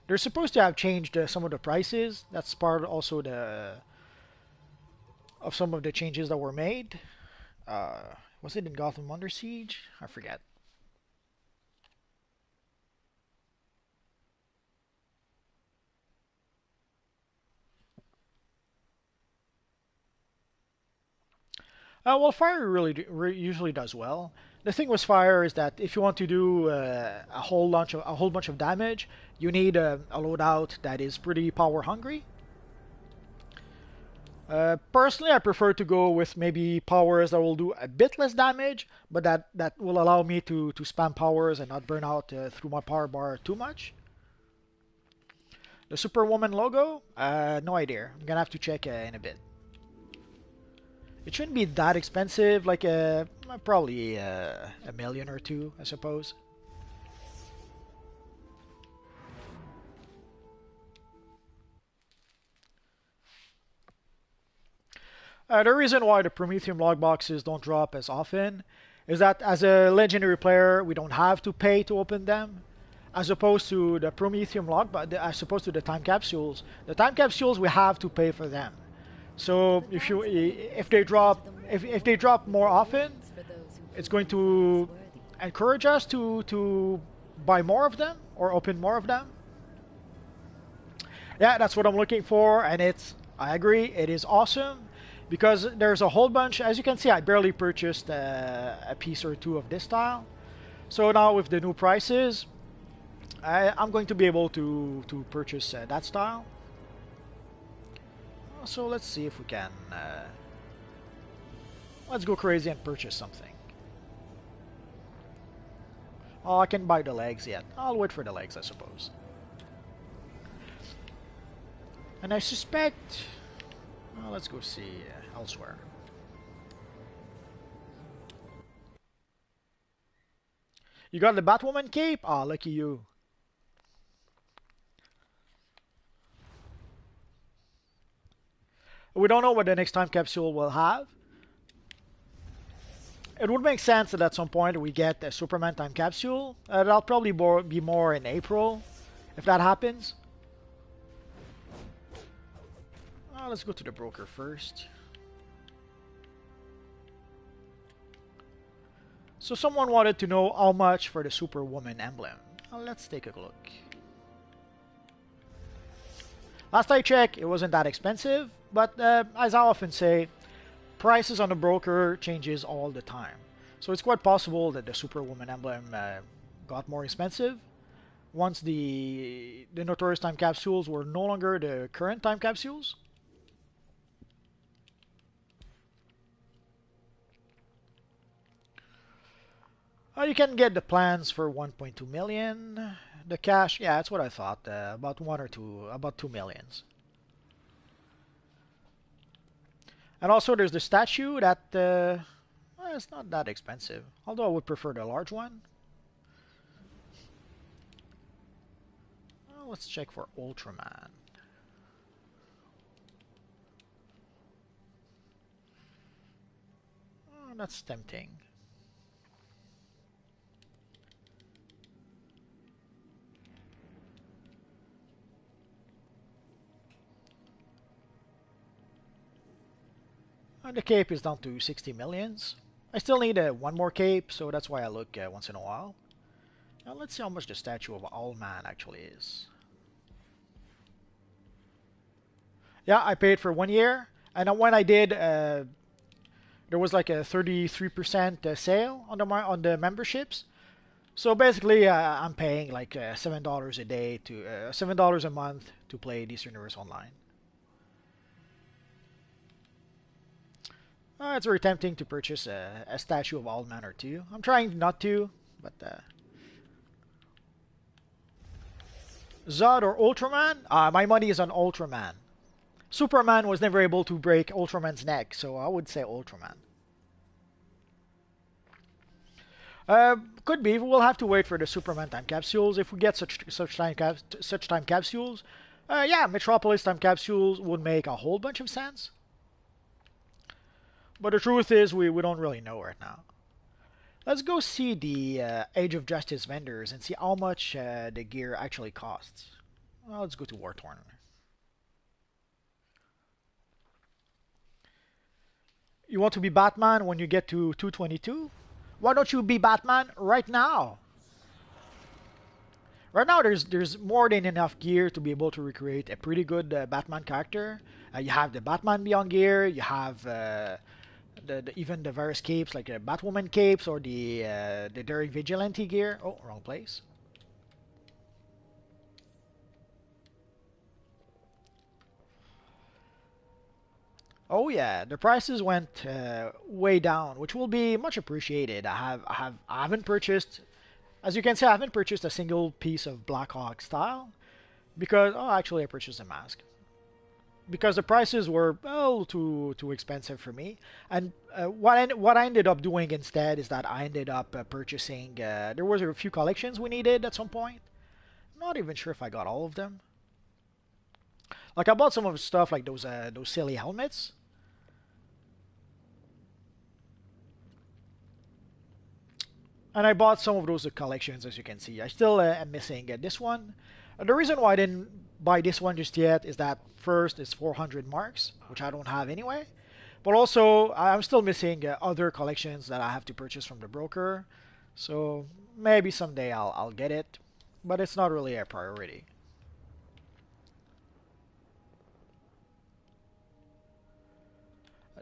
They're supposed to have changed some of the prices. That's part also of some of the changes that were made. Was it in Gotham Under Siege? I forget. Well, fire usually does well. The thing with fire is that if you want to do a whole bunch of damage, you need a loadout that is pretty power hungry. Personally, I prefer to go with maybe powers that will do a bit less damage, but that will allow me to spam powers and not burn out through my power bar too much. The Superwoman logo? No idea. I'm gonna have to check in a bit. It shouldn't be that expensive, like probably a million or two, I suppose. The reason why the Prometheum log boxes don't drop as often is that as a legendary player, we don't have to pay to open them, as opposed to the Prometheum log, as opposed to the time capsules. The time capsules we have to pay for them. So if they drop more often, it's going to encourage us to buy more of them or open more of them. Yeah, that's what I'm looking for, and I agree, it is awesome because there's a whole bunch. As you can see, I barely purchased a piece or two of this style. So now with the new prices, I'm going to be able to purchase that style. So let's see if we can... let's go crazy and purchase something. Oh, I can buy the legs yet. I'll wait for the legs, I suppose. And I suspect... Well, let's go see elsewhere. You got the Batwoman cape? Ah, lucky you. We don't know what the next time capsule will have. It would make sense that at some point we get a Superman time capsule. That'll probably be more in April, if that happens. Let's go to the broker first. So someone wanted to know how much for the Superwoman emblem. Let's take a look. Last I checked, it wasn't that expensive, but as I often say, prices on the broker changes all the time. So it's quite possible that the Superwoman emblem got more expensive once the Notorious time capsules were no longer the current time capsules. You can get the plans for 1.2 million. The cash, yeah, that's what I thought. About 2 millions. And also, there's the statue that well, it's not that expensive. Although I would prefer the large one. Well, let's check for Ultraman. Oh, that's tempting. The cape is down to 60 millions. I still need one more cape, so that's why I look once in a while. Now let's see how much the statue of Allman actually is. Yeah, I paid for 1 year, and when I did, there was like a 33% sale on the memberships. So basically, I'm paying like $7 a day to $7 a month to play DC Universe Online. It's very tempting to purchase a statue of Allman or two. I'm trying not to, but Zod or Ultraman? My money is on Ultraman. Superman was never able to break Ultraman's neck, so I would say Ultraman. Could be. We'll have to wait for the Superman time capsules. If we get such time capsules, yeah, Metropolis time capsules would make a whole bunch of sense. But the truth is, we don't really know right now. Let's go see the Age of Justice vendors and see how much the gear actually costs. Well, let's go to War Torn. You want to be Batman when you get to 222? Why don't you be Batman right now? Right now, there's more than enough gear to be able to recreate a pretty good Batman character. You have the Batman Beyond gear. You have even the various capes like the Batwoman capes or the Daring Vigilante gear. Oh, wrong place. Oh yeah, the prices went way down, which will be much appreciated. I haven't purchased, as you can see, I haven't purchased a single piece of Blackhawk style because actually I purchased a mask because the prices were too expensive for me. And what I ended up doing instead is that I ended up purchasing. There was a few collections we needed at some point. Not even sure if I got all of them. Like I bought some of the stuff like those silly helmets. And I bought some of those collections, as you can see. I still am missing this one. The reason why I didn't buy this one just yet is that first it's 400 marks, which I don't have anyway. But also, I'm still missing other collections that I have to purchase from the broker. So maybe someday I'll get it. But it's not really a priority.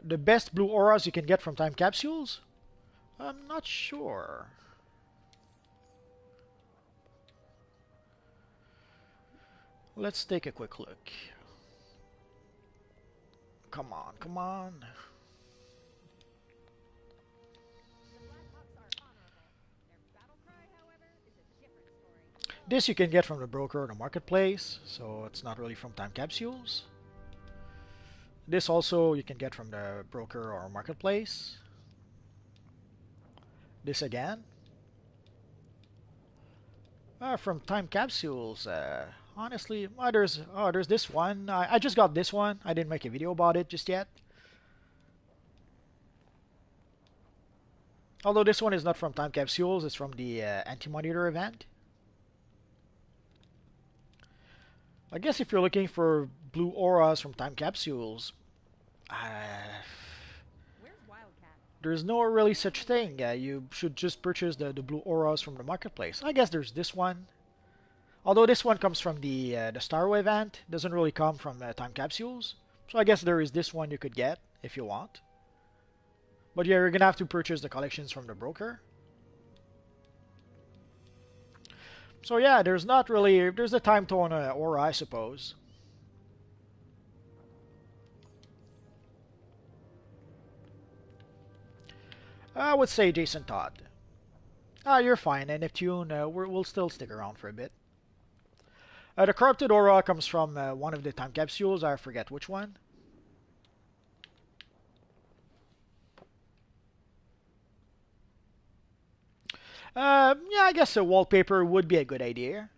The best blue auras you can get from time capsules? I'm not sure. Let's take a quick look. Come on, come on. This you can get from the broker or the marketplace, so it's not really from time capsules. This also you can get from the broker or marketplace. This again. From time capsules, honestly, there's this one. I just got this one. I didn't make a video about it just yet. Although this one is not from time capsules, it's from the Anti-Monitor event. I guess if you're looking for blue auras from time capsules, there's no really such thing. You should just purchase the blue auras from the marketplace. I guess there's this one. Although this one comes from the Starway event, doesn't really come from time capsules. So I guess there is this one you could get if you want. But yeah, you're gonna have to purchase the collections from the broker. So yeah, there's not really, there's the time tone aura, I suppose. I would say Jason Todd. Ah, you're fine, and Neptune, we'll still stick around for a bit. The corrupted aura comes from one of the time capsules, I forget which one. Yeah, I guess a wallpaper would be a good idea.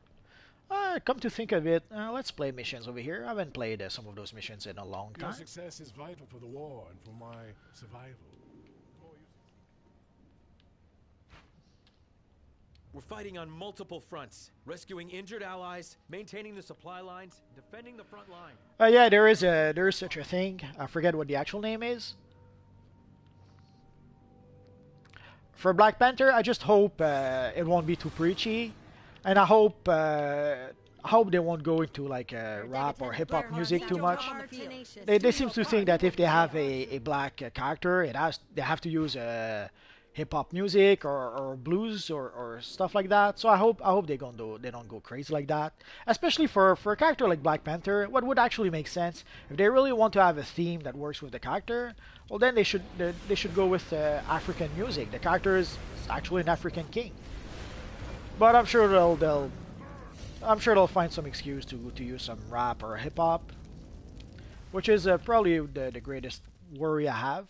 Come to think of it, let's play missions over here. I haven't played some of those missions in a long time. Your success is vital for the war and for my survival. We're fighting on multiple fronts, rescuing injured allies, maintaining the supply lines, defending the front line. Yeah, there is such a thing. I forget what the actual name is. For Black Panther, I just hope it won't be too preachy, and I hope they won't go into like rap or hip hop music too much. They seem to think that if they have a black character, they have to use hip hop music or blues or stuff like that. So I hope they don't go crazy like that. Especially for a character like Black Panther, what would actually make sense if they really want to have a theme that works with the character. Well, then they should go with African music. The character is actually an African king. But I'm sure they'll find some excuse to use some rap or hip hop, which is probably the greatest worry I have.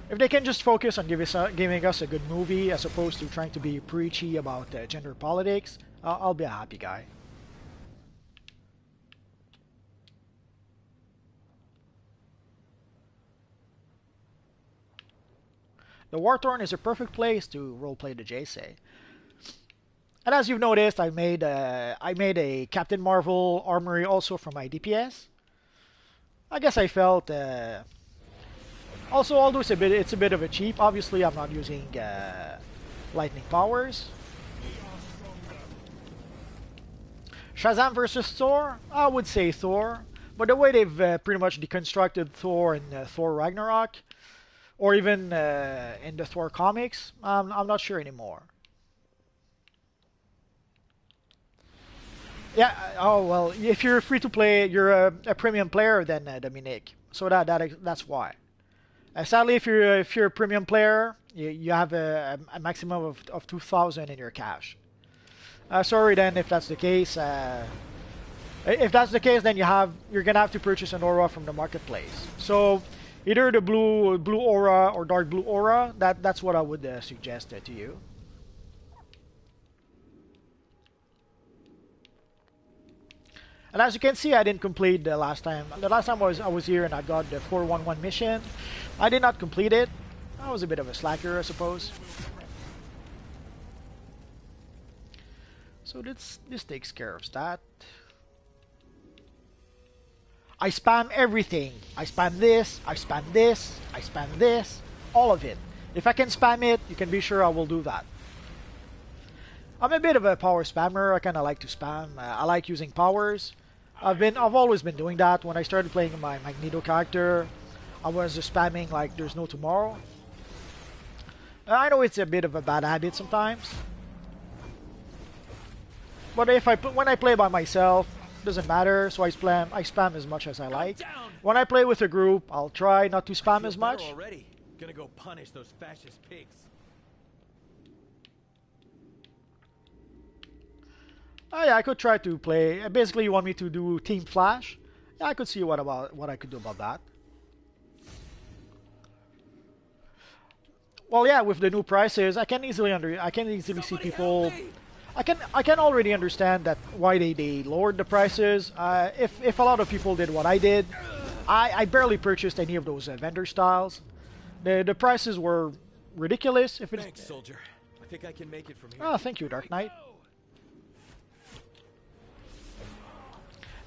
If they can just focus on giving us a good movie as opposed to trying to be preachy about gender politics, I'll be a happy guy. The Warthorn is a perfect place to roleplay the JSA. And as you've noticed, I made a Captain Marvel armory also for my DPS. I guess I felt also, although it's a bit of a cheap. Obviously, I'm not using lightning powers. Shazam versus Thor, I would say Thor, but the way they've pretty much deconstructed Thor in Thor Ragnarok, or even in the Thor comics, I'm not sure anymore. Yeah, oh well, if you're free to play, you're a premium player, then Dominic. So that's why. Sadly, if you're a premium player, you have a maximum of 2,000 in your cash. Sorry then if that's the case. If that's the case, then you're gonna have to purchase an aura from the marketplace. So either the blue aura or dark blue aura. That's what I would suggest to you. And as you can see, I didn't complete the last time. The last time I was here and I got the 411 mission. I did not complete it. I was a bit of a slacker, I suppose. So this takes care of that. I spam everything. I spam this, I spam this, I spam this, all of it. If I can spam it, you can be sure I will do that. I'm a bit of a power spammer. I kind of like to spam. I like using powers. I've always been doing that. When I started playing my Magneto character, I was just spamming like there's no tomorrow. I know it's a bit of a bad habit sometimes, but when I play by myself, it doesn't matter. So I spam as much as I like. When I play with a group, I'll try not to spam as much. Already. Gonna go punish those fascist pigs. Oh yeah, I could try to play. Basically, you want me to do Team Flash? Yeah, I could see what I could do about that. Well, yeah, with the new prices, I can easily see people. I can already understand that why they lowered the prices. If a lot of people did what I did, I barely purchased any of those vendor styles. The prices were ridiculous. Thanks, soldier. I think I can make it from here. Oh, thank you, Dark Knight.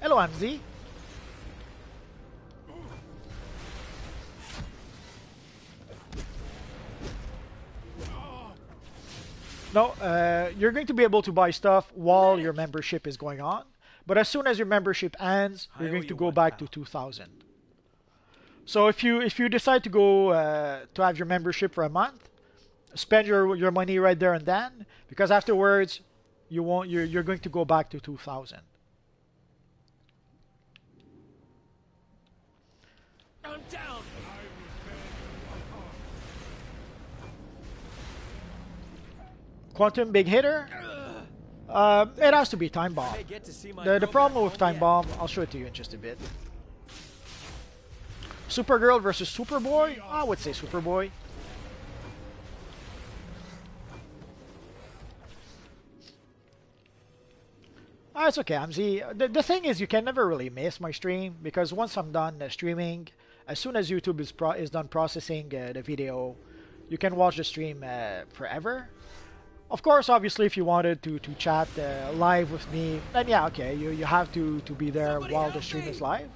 Hello, Anzi. No, you're going to be able to buy stuff while your membership is going on, but as soon as your membership ends, you're going to go back to 2,000. So if you decide to go to have your membership for a month, spend your money right there and then, because afterwards you won't you're going to go back to 2000. I'm down. Quantum big hitter. It has to be time bomb. I get to see my The girl problem back with home time yet. bomb, I'll show it to you in just a bit. Supergirl versus Superboy. I would say Superboy. Ah, it's okay, Amzi. The thing is, you can never really miss my stream because once I'm done streaming, as soon as YouTube is done processing the video, you can watch the stream forever. Of course, obviously, if you wanted to chat live with me, then yeah, okay, you have to be there Somebody while the help stream me! is live.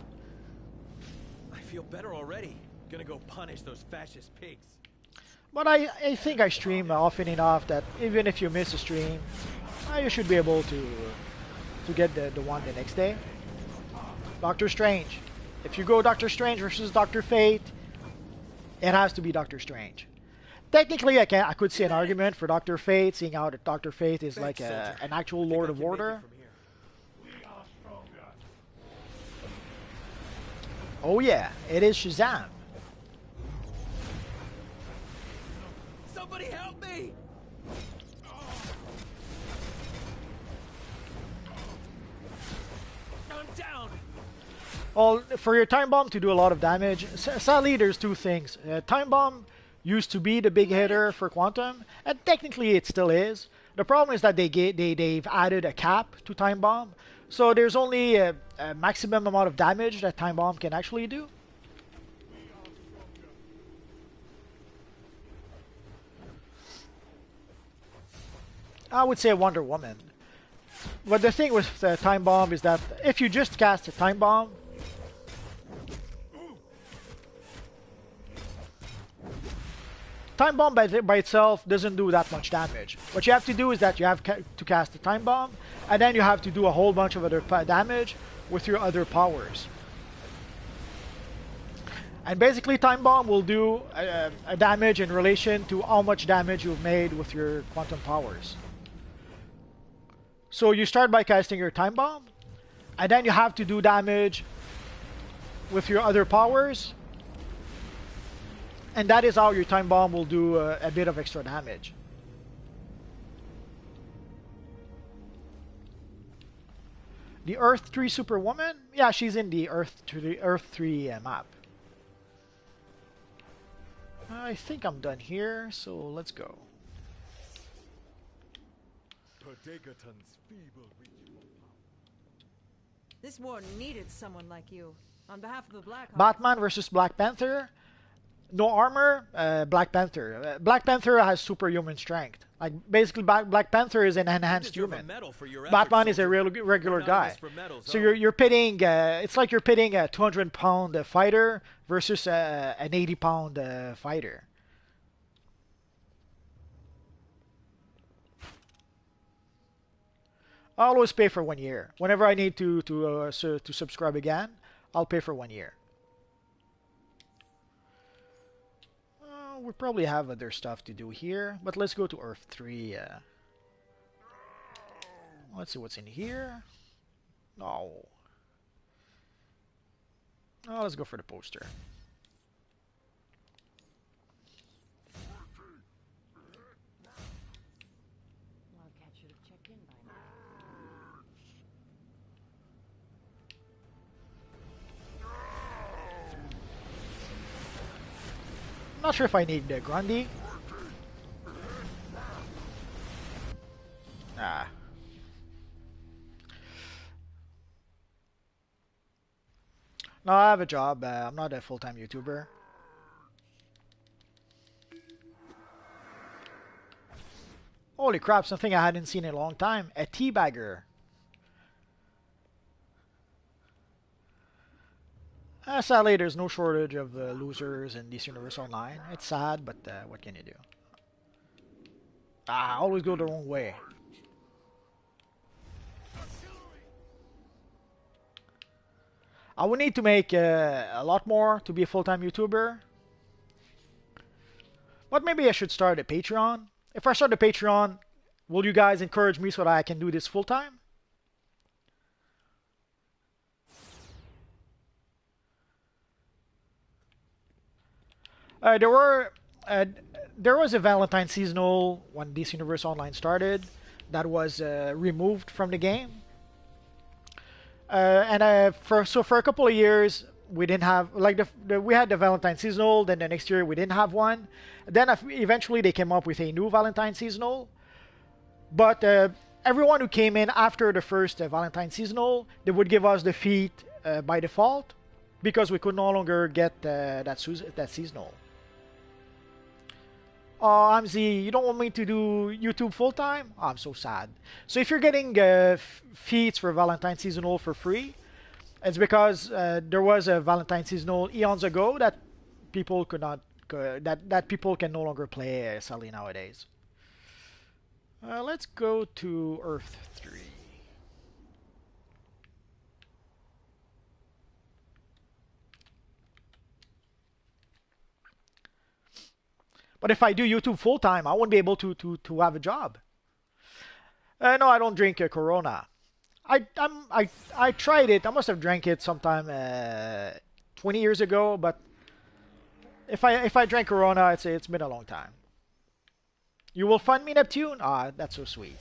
I feel better already. Gonna go punish those fascist pigs. But I think I stream often enough that even if you miss a stream, you should be able to get the one the next day. Doctor Strange. If you go Doctor Strange versus Doctor Fate, it has to be Doctor Strange. Technically, I could see an argument for Doctor Fate, seeing how that Doctor Fate is like an actual Lord of Order. Oh yeah, it is Shazam. Somebody help me! I'm down. Well, for your time bomb to do a lot of damage, sadly there's two things. Time bomb used to be the big hitter for Quantum, and technically it still is. The problem is that they've added a cap to time bomb, so there's only a maximum amount of damage that time bomb can actually do. I would say Wonder Woman. But the thing with time bomb is that if you just cast a time bomb, time bomb by itself doesn't do that much damage. What you have to do is that you have to cast a time bomb, and then you have to do a whole bunch of other damage with your other powers. And basically, time bomb will do a damage in relation to how much damage you've made with your quantum powers. So you start by casting your time bomb, and then you have to do damage with your other powers. And that is how your time bomb will do a bit of extra damage. The Earth 3 Superwoman? Yeah, she's in the Earth 3 map. I think I'm done here, so let's go. This war needed someone like you. On behalf of the Black Hawk. Batman versus Black Panther. No armor, Black Panther. Black Panther has superhuman strength. Like basically, Black Panther is an enhanced human. Batman is a regular guy. So you're pitting. It's like you're pitting a 200-pound fighter versus an 80-pound fighter. I'll always pay for 1 year. Whenever I need to subscribe again, I'll pay for 1 year. We probably have other stuff to do here, but let's go to Earth 3. Let's see what's in here. No. Oh, let's go for the poster. Wildcat should have checked in by now. Not sure if I need Grundy. Ah. No, I have a job. I'm not a full-time YouTuber. Holy crap, something I hadn't seen in a long time. A teabagger. Sadly, there's no shortage of losers in DC Universe Online. It's sad, but what can you do? I always go the wrong way. I would need to make a lot more to be a full-time YouTuber. But maybe I should start a Patreon. If I start a Patreon, will you guys encourage me so that I can do this full-time? Uh, there were uh, there was a Valentine seasonal when DC Universe Online started that was removed from the game. And for a couple of years we didn't have like we had the Valentine seasonal. Then the next year we didn't have one. Then eventually they came up with a new Valentine seasonal. But everyone who came in after the first Valentine seasonal, they would give us the feat by default because we could no longer get that seasonal. Oh, Amzi, you don't want me to do YouTube full time? Oh, I'm so sad. So if you're getting feats for Valentine seasonal for free, it's because there was a Valentine seasonal eons ago that people could not that people can no longer play sadly nowadays. Let's go to Earth 3. But if I do YouTube full time, I won't be able to have a job. No, I don't drink Corona. I tried it. I must have drank it sometime 20 years ago. But if I drank Corona, it's been a long time. You will fund me, Neptune? Ah, that's so sweet.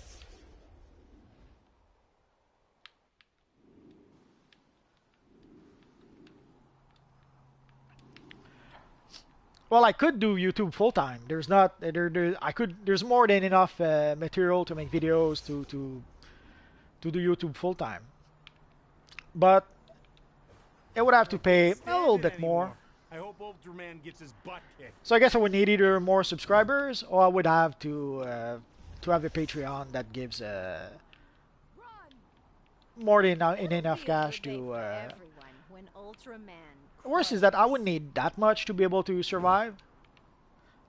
Well, I could do YouTube full time. There's not I could. There's more than enough material to make videos to do YouTube full time. But it would have to pay a little bit more. I hope Ultraman gets his butt kicked. So I guess I would need either more subscribers or I would have to have a Patreon that gives more than enough cash to. Worse is that I wouldn't need that much to be able to survive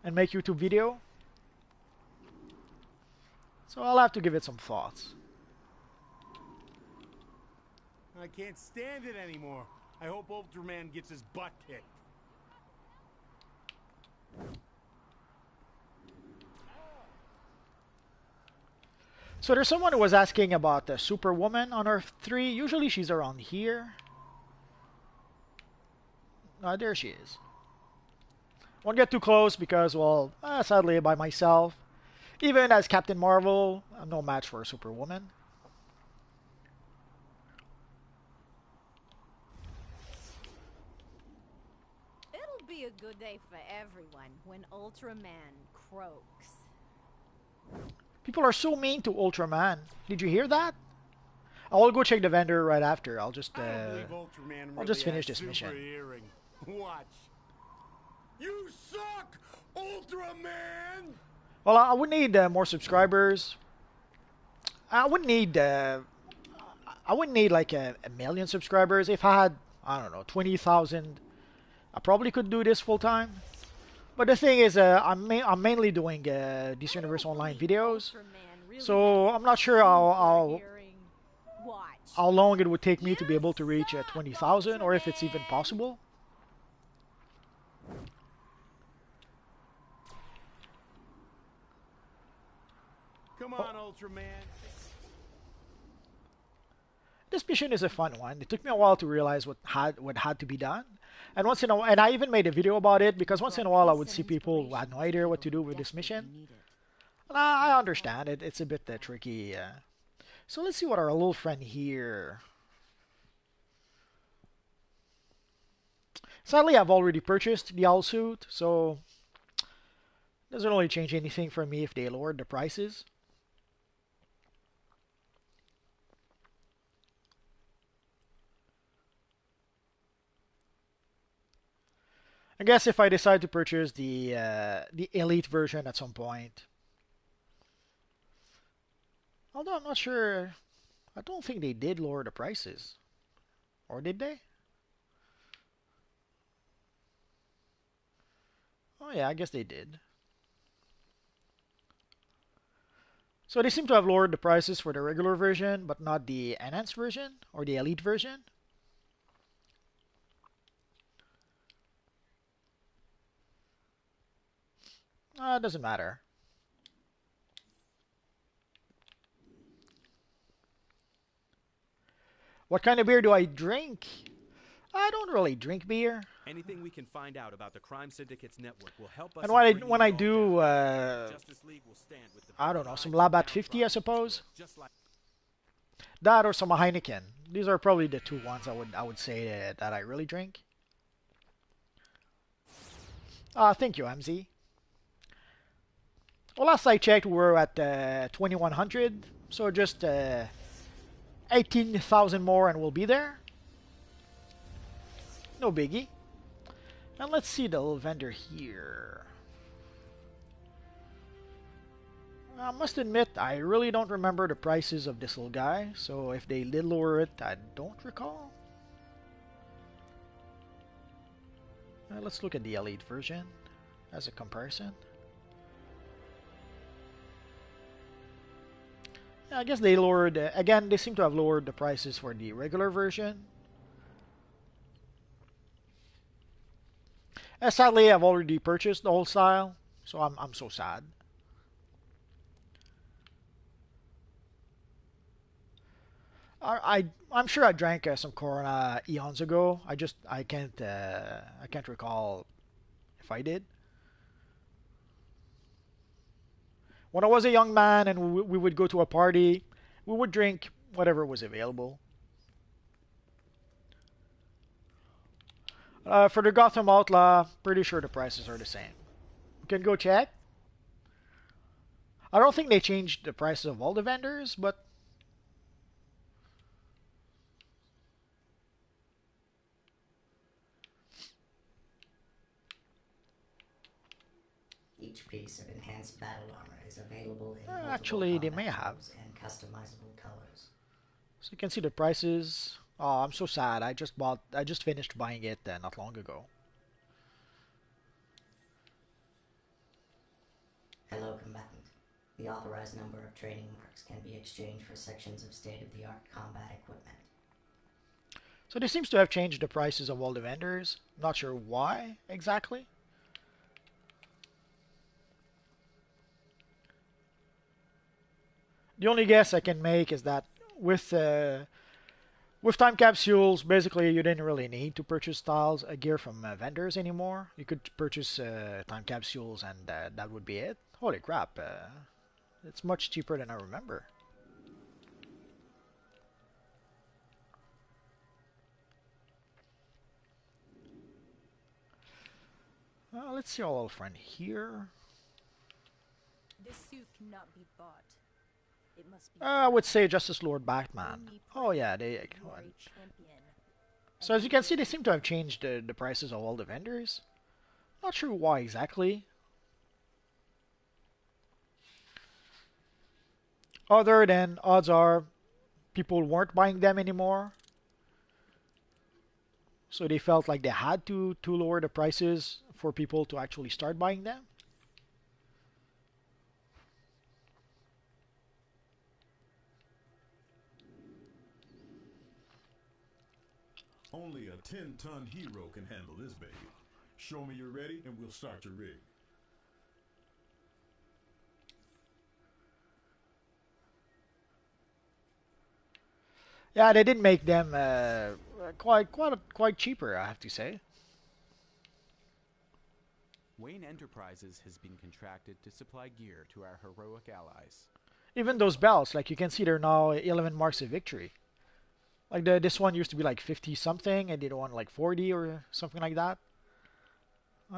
and make YouTube video. So I'll have to give it some thoughts. I can't stand it anymore. I hope Ultraman gets his butt kicked. So there's someone who was asking about the Superwoman on Earth 3. Usually she's around here. There she is. Won't get too close because, well, sadly by myself. Even as Captain Marvel, I'm no match for a Superwoman. It'll be a good day for everyone when Ultraman croaks. People are so mean to Ultraman. Did you hear that? I'll go check the vendor right after. I'll just finish this mission. Watch. You suck, Ultraman! Well, I would need more subscribers. I wouldn't need like a million subscribers. If I had, I don't know, 20,000, I probably could do this full time. But the thing is, I'm mainly doing DC Universe Online videos, so I'm not sure how long it would take me to be able to reach 20,000, or if it's even possible. Come on, Ultraman. This mission is a fun one. It took me a while to realize what had to be done. And and I even made a video about it because once in a while I would see people who had no idea what to do with this mission. And I understand it. It's a bit tricky. So let's see what our little friend here. Sadly, I've already purchased the owl suit, so it doesn't really change anything for me if they lowered the prices. I guess if I decide to purchase the elite version at some point. Although I'm not sure, I don't think they did lower the prices, or did they? Oh yeah, I guess they did. So they seem to have lowered the prices for the regular version, but not the enhanced version or the elite version. Doesn't matter. What kind of beer do I drink? I don't really drink beer. Anything we can find out about the crime syndicate's network will help us. And in when I bringing it all do, down. Justice League will stand with the I don't know, some victimized and Labatt 50, I downtrodden suppose. just like That or some Heineken. These are probably the two ones I would say that I really drink. Thank you, MZ. Well, last I checked, we're at 2100, so just 18,000 more and we'll be there. No biggie. And let's see the little vendor here. I must admit, I really don't remember the prices of this little guy, so if they did lower it, I don't recall. Let's look at the Elite version as a comparison. I guess they lowered, again, they seem to have lowered the prices for the regular version. Sadly, I've already purchased the whole style, so I'm so sad. I'm sure I drank some Corona eons ago. I can't recall if I did. When I was a young man and we would go to a party, we would drink whatever was available. For the Gotham Outlaw, pretty sure the prices are the same. You can go check. I don't think they changed the prices of all the vendors, but each piece of enhanced battle armor is available in actually they may have and customizable colors. So you can see the prices. Oh, I'm so sad. I just finished buying it not long ago. Hello, combatant. The authorized number of training marks can be exchanged for sections of state-of-the-art combat equipment. So this seems to have changed the prices of all the vendors. Not sure why exactly. The only guess I can make is that with time capsules, basically you didn't really need to purchase styles gear from vendors anymore. You could purchase time capsules and that would be it. Holy crap, it's much cheaper than I remember. Let's see our little friend here. This suit cannot be bought. It must be I would say Justice Lord Batman. Oh yeah, they. So as you can see, they seem to have changed the prices of all the vendors. Not sure why exactly. Other than odds are people weren't buying them anymore. So they felt like they had to lower the prices for people to actually start buying them. Only a 10-ton hero can handle this baby. Show me you're ready and we'll start your rig. Yeah, they did make them quite cheaper, I have to say. Wayne Enterprises has been contracted to supply gear to our heroic allies. Even those belts, like you can see, they're now 11 marks of victory. Like this one used to be like 50 something, and the other one like 40 or something like that.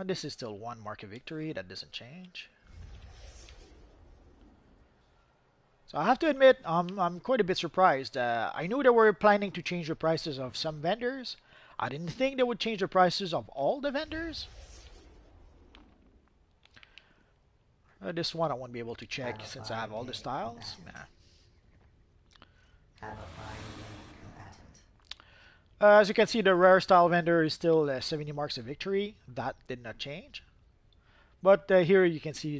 This is still 1 mark of victory. That doesn't change. So I have to admit, I'm quite a bit surprised. I knew they were planning to change the prices of some vendors. I didn't think they would change the prices of all the vendors. This one I won't be able to check since I have all the styles. Nah. As you can see, the rare style vendor is still 70 marks of victory. That did not change. But here you can see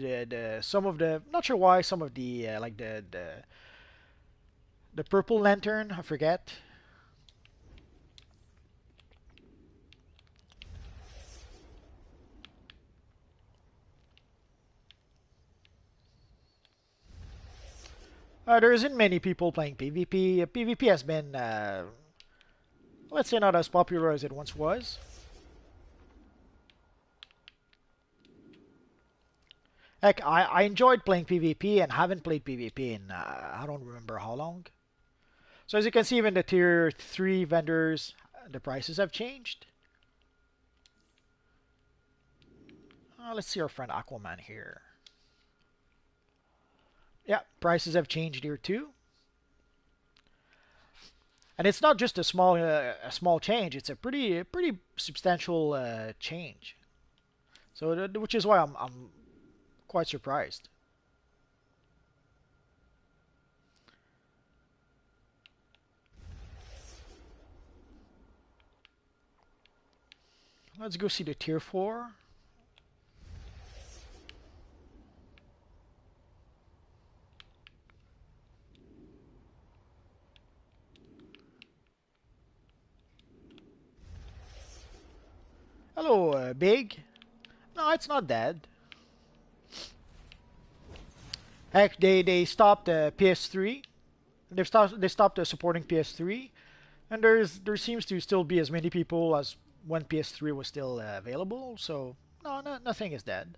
some of the, not sure why, some of the like the purple lantern, I forget. There isn't many people playing PvP. PvP has been, let's say, not as popular as it once was. Heck, I enjoyed playing PvP and haven't played PvP in I don't remember how long. So as you can see, even the tier 3 vendors, the prices have changed. Let's see our friend Aquaman here. Yeah, prices have changed here too. And it's not just a small change; it's a pretty substantial change. So which is why I'm quite surprised. Let's go see the tier 4. Hello, Big. No, it's not dead. Heck, they stopped PS3. They stopped supporting PS3, and there seems to still be as many people as when PS3 was still available. So no, nothing is dead.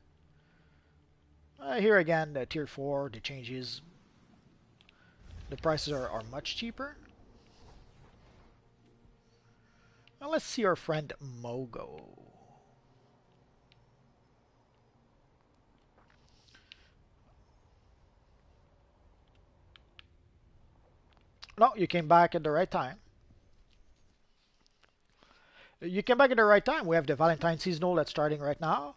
Here again, the tier 4, the changes. The prices are much cheaper. Now let's see our friend Mogo. No, you came back at the right time. You came back at the right time. We have the Valentine seasonal that's starting right now.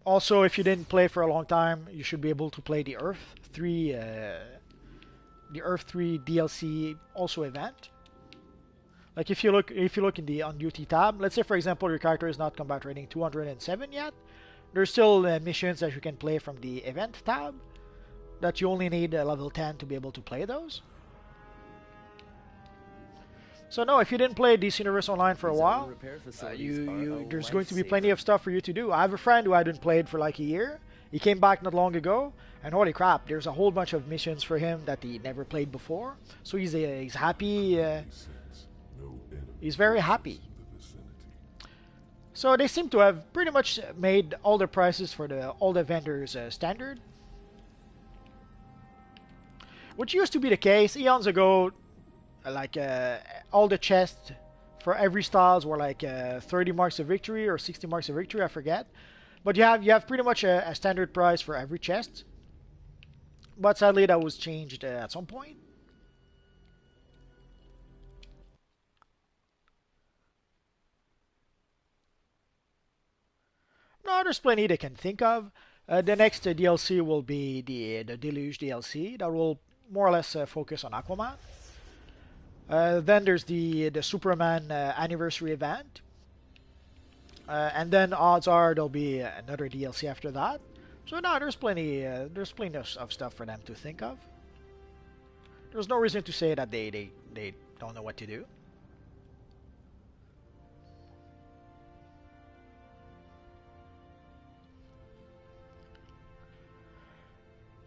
Also, if you didn't play for a long time, you should be able to play the Earth 3 DLC also event. Like if you look in the on duty tab, let's say for example your character is not combat rating 207 yet, there's still missions that you can play from the event tab that you only need level 10 to be able to play those. So no, if you didn't play DC Universe Online for a while, there's going to be plenty of stuff for you to do. I have a friend who hadn't played for like a year. He came back not long ago, and holy crap, there's a whole bunch of missions for him that he never played before. So he's happy. He's very happy. So they seem to have pretty much made all the prices for all the vendors standard. Which used to be the case eons ago. Like all the chests for every styles were like 30 marks of victory or 60 marks of victory, I forget. But you have pretty much a standard price for every chest. But sadly that was changed at some point. No, there's plenty they can think of. The next DLC will be the Deluge DLC that will more or less focus on Aquaman. Then there's the Superman anniversary event. And then odds are there'll be another DLC after that. So no, there's plenty of stuff for them to think of. There's no reason to say that they don't know what to do.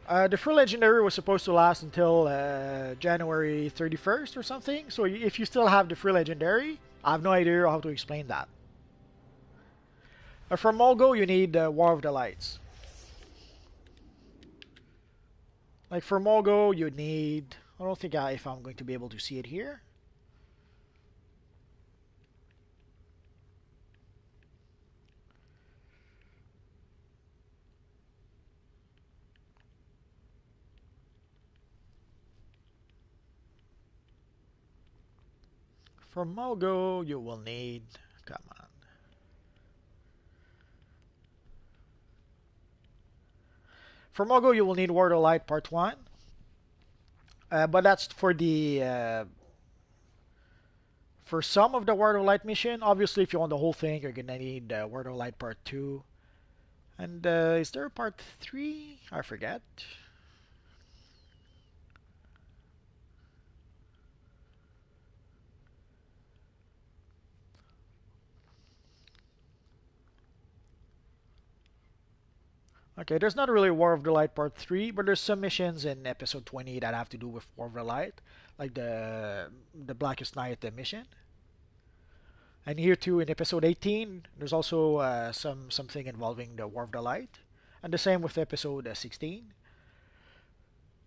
The free legendary was supposed to last until January 31st or something. So if you still have the free legendary, I have no idea how to explain that. For Molgo, you need War of the Lights. Like for Molgo, you need... I don't think if I'm going to be able to see it here. For Mogo, you will need... Come on. For Mogo, you will need War of the Light Part 1. But that's for the... for some of the War of the Light mission. Obviously, if you want the whole thing, you're gonna need War of the Light Part 2. And is there a Part 3? I forget. Okay, there's not really War of the Light Part 3, but there's some missions in episode 20 that have to do with War of the Light, like the Blackest Night mission. And here too in episode 18, there's also something involving the War of the Light, and the same with episode 16.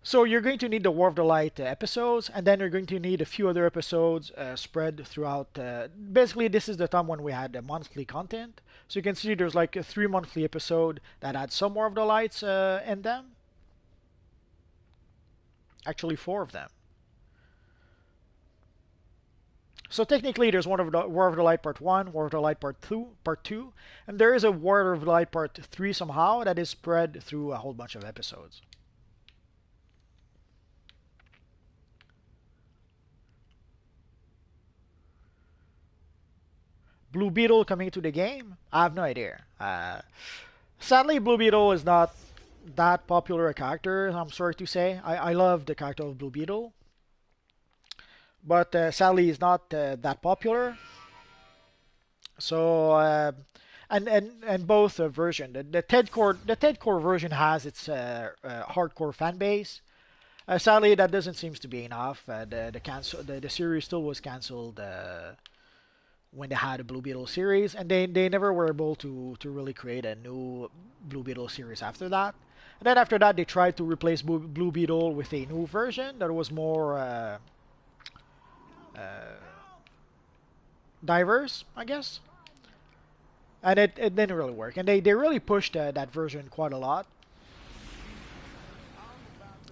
So you're going to need the War of the Light episodes, and then you're going to need a few other episodes spread throughout. Basically, this is the time when we had monthly content. So you can see there's like a 3 monthly episode that had some War of the Lights in them. Actually, 4 of them. So technically, there's War of the Light Part 1, War of the Light Part 2, and there is a War of the Light Part 3 somehow that is spread through a whole bunch of episodes. Blue Beetle coming to the game? I have no idea. Sadly, Blue Beetle is not that popular a character, I'm sorry to say. I love the character of Blue Beetle. But sadly, he's not that popular. So, and both version. The Ted Core version has its hardcore fan base. Sadly, that doesn't seem to be enough. The series still was cancelled when they had a Blue Beetle series, and they never were able to really create a new Blue Beetle series after that. And then after that, they tried to replace Blue Beetle with a new version that was more diverse, I guess. And it didn't really work. And they really pushed that version quite a lot.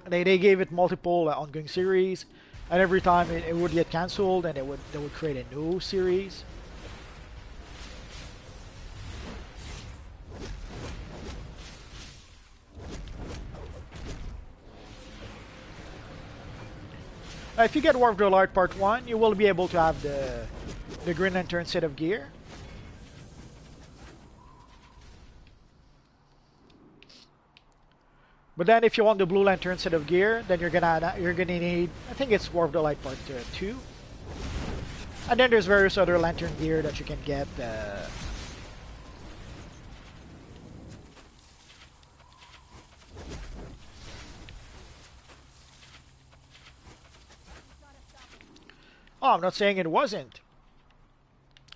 They gave it multiple ongoing series, and every time it would get cancelled, and they would create a new series. If you get War of the Light Part 1, you will be able to have the Green Lantern set of gear. But then if you want the Blue Lantern set of gear, then you're gonna need, I think it's War of the Light Part 2. And then there's various other lantern gear that you can get. Oh, I'm not saying it wasn't,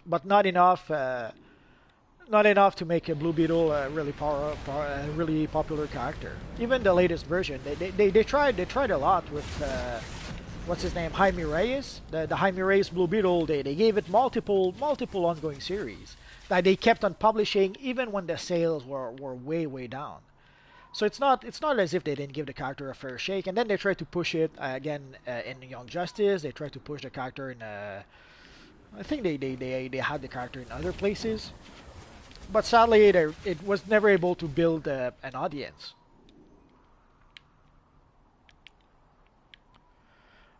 but not enough. Not enough to make a Blue Beetle a really really popular character. Even the latest version, they tried a lot with what's his name, Jaime Reyes. The Jaime Reyes Blue Beetle, they gave it multiple ongoing series that they kept on publishing even when the sales were way down. So it's not as if they didn't give the character a fair shake. And then they tried to push it again in Young Justice. They tried to push the character in I think they had the character in other places. But sadly, it was never able to build an audience.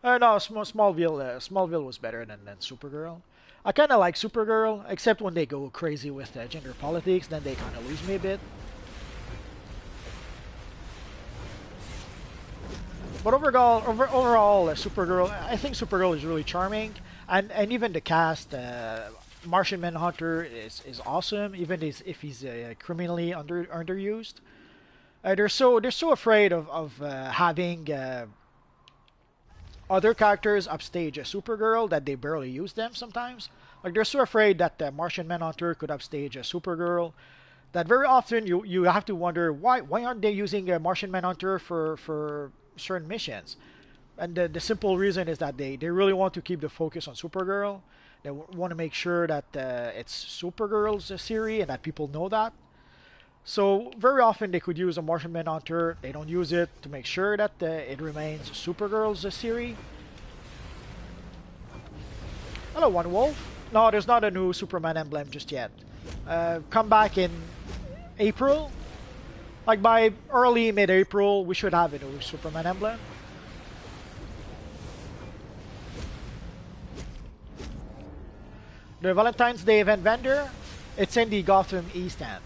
No, Smallville was better than Supergirl. I kind of like Supergirl, except when they go crazy with gender politics, then they kind of lose me a bit. But overall, Supergirl, I think Supergirl is really charming, and even the cast. Martian Manhunter is awesome, even if he's criminally underused. They're so afraid of having other characters upstage a Supergirl that they barely use them sometimes. Like they're so afraid that Martian Manhunter could upstage a Supergirl that very often you have to wonder why aren't they using a Martian Manhunter for certain missions. And the simple reason is that they really want to keep the focus on Supergirl. They want to make sure that it's Supergirl's series and that people know that. So very often they could use a Martian Manhunter. They don't use it to make sure that it remains Supergirl's series. Hello, One Wolf. No, there's not a new Superman emblem just yet. Come back in April. Like by early mid-April, we should have a new Superman emblem. The Valentine's Day event vendor, it's in the Gotham East End.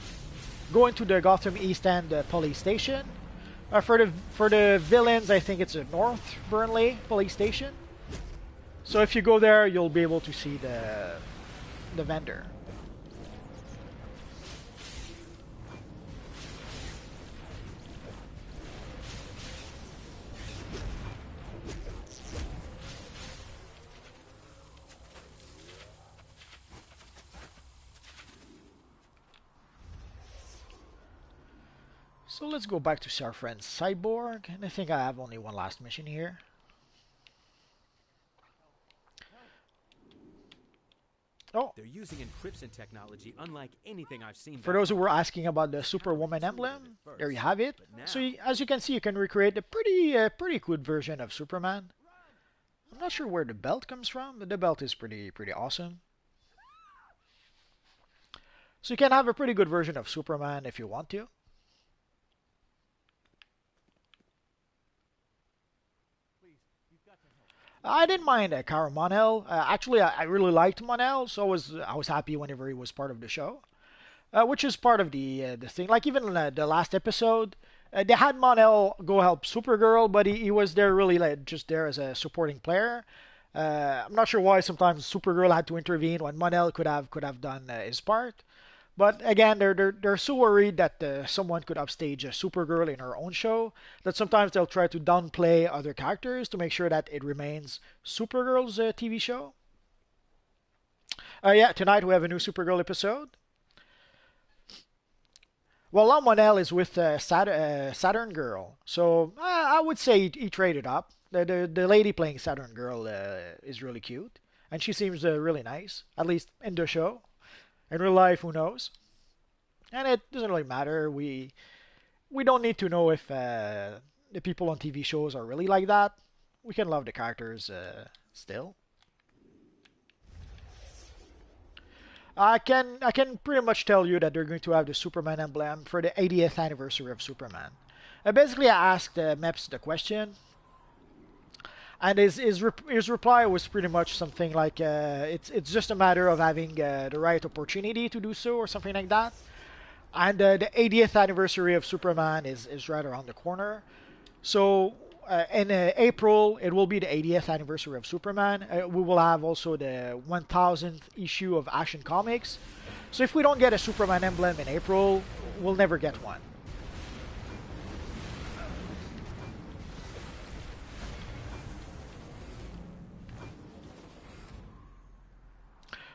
Go into the Gotham East End police station. For the villains, I think it's a North Burnley police station. So if you go there, you'll be able to see the vendor. So let's go back to see our friend Cyborg, and I think I have only one last mission here. Oh, they're using encryption technology unlike anything I've seen. For those who were asking about the Superwoman emblem, there you have it. So as you can see, you can recreate a pretty good version of Superman. I'm not sure where the belt comes from, but the belt is pretty awesome. So you can have a pretty good version of Superman if you want to. I didn't mind Cara Mon-El. Actually, I really liked Mon-El, so I was happy whenever he was part of the show, which is part of the thing. Like even the last episode, they had Mon-El go help Supergirl, but he was there really like just there as a supporting player. I'm not sure why sometimes Supergirl had to intervene when Mon-El could have done his part. But again, they're so worried that someone could upstage a Supergirl in her own show that sometimes they'll try to downplay other characters to make sure that it remains Supergirl's TV show. Yeah, tonight we have a new Supergirl episode. Well, Mon-El is with Saturn Girl, so I would say he traded up. The lady playing Saturn Girl is really cute, and she seems really nice, at least in the show. In real life, who knows? And it doesn't really matter. We don't need to know if the people on TV shows are really like that. We can love the characters still. I can pretty much tell you that they're going to have the Superman emblem for the 80th anniversary of Superman. Basically, I asked Meps the question, and his reply was pretty much something like it's just a matter of having the right opportunity to do so, or something like that. And the 80th anniversary of Superman is right around the corner. So in April, it will be the 80th anniversary of Superman. We will have also the 1000th issue of Action Comics. So if we don't get a Superman emblem in April, we'll never get one.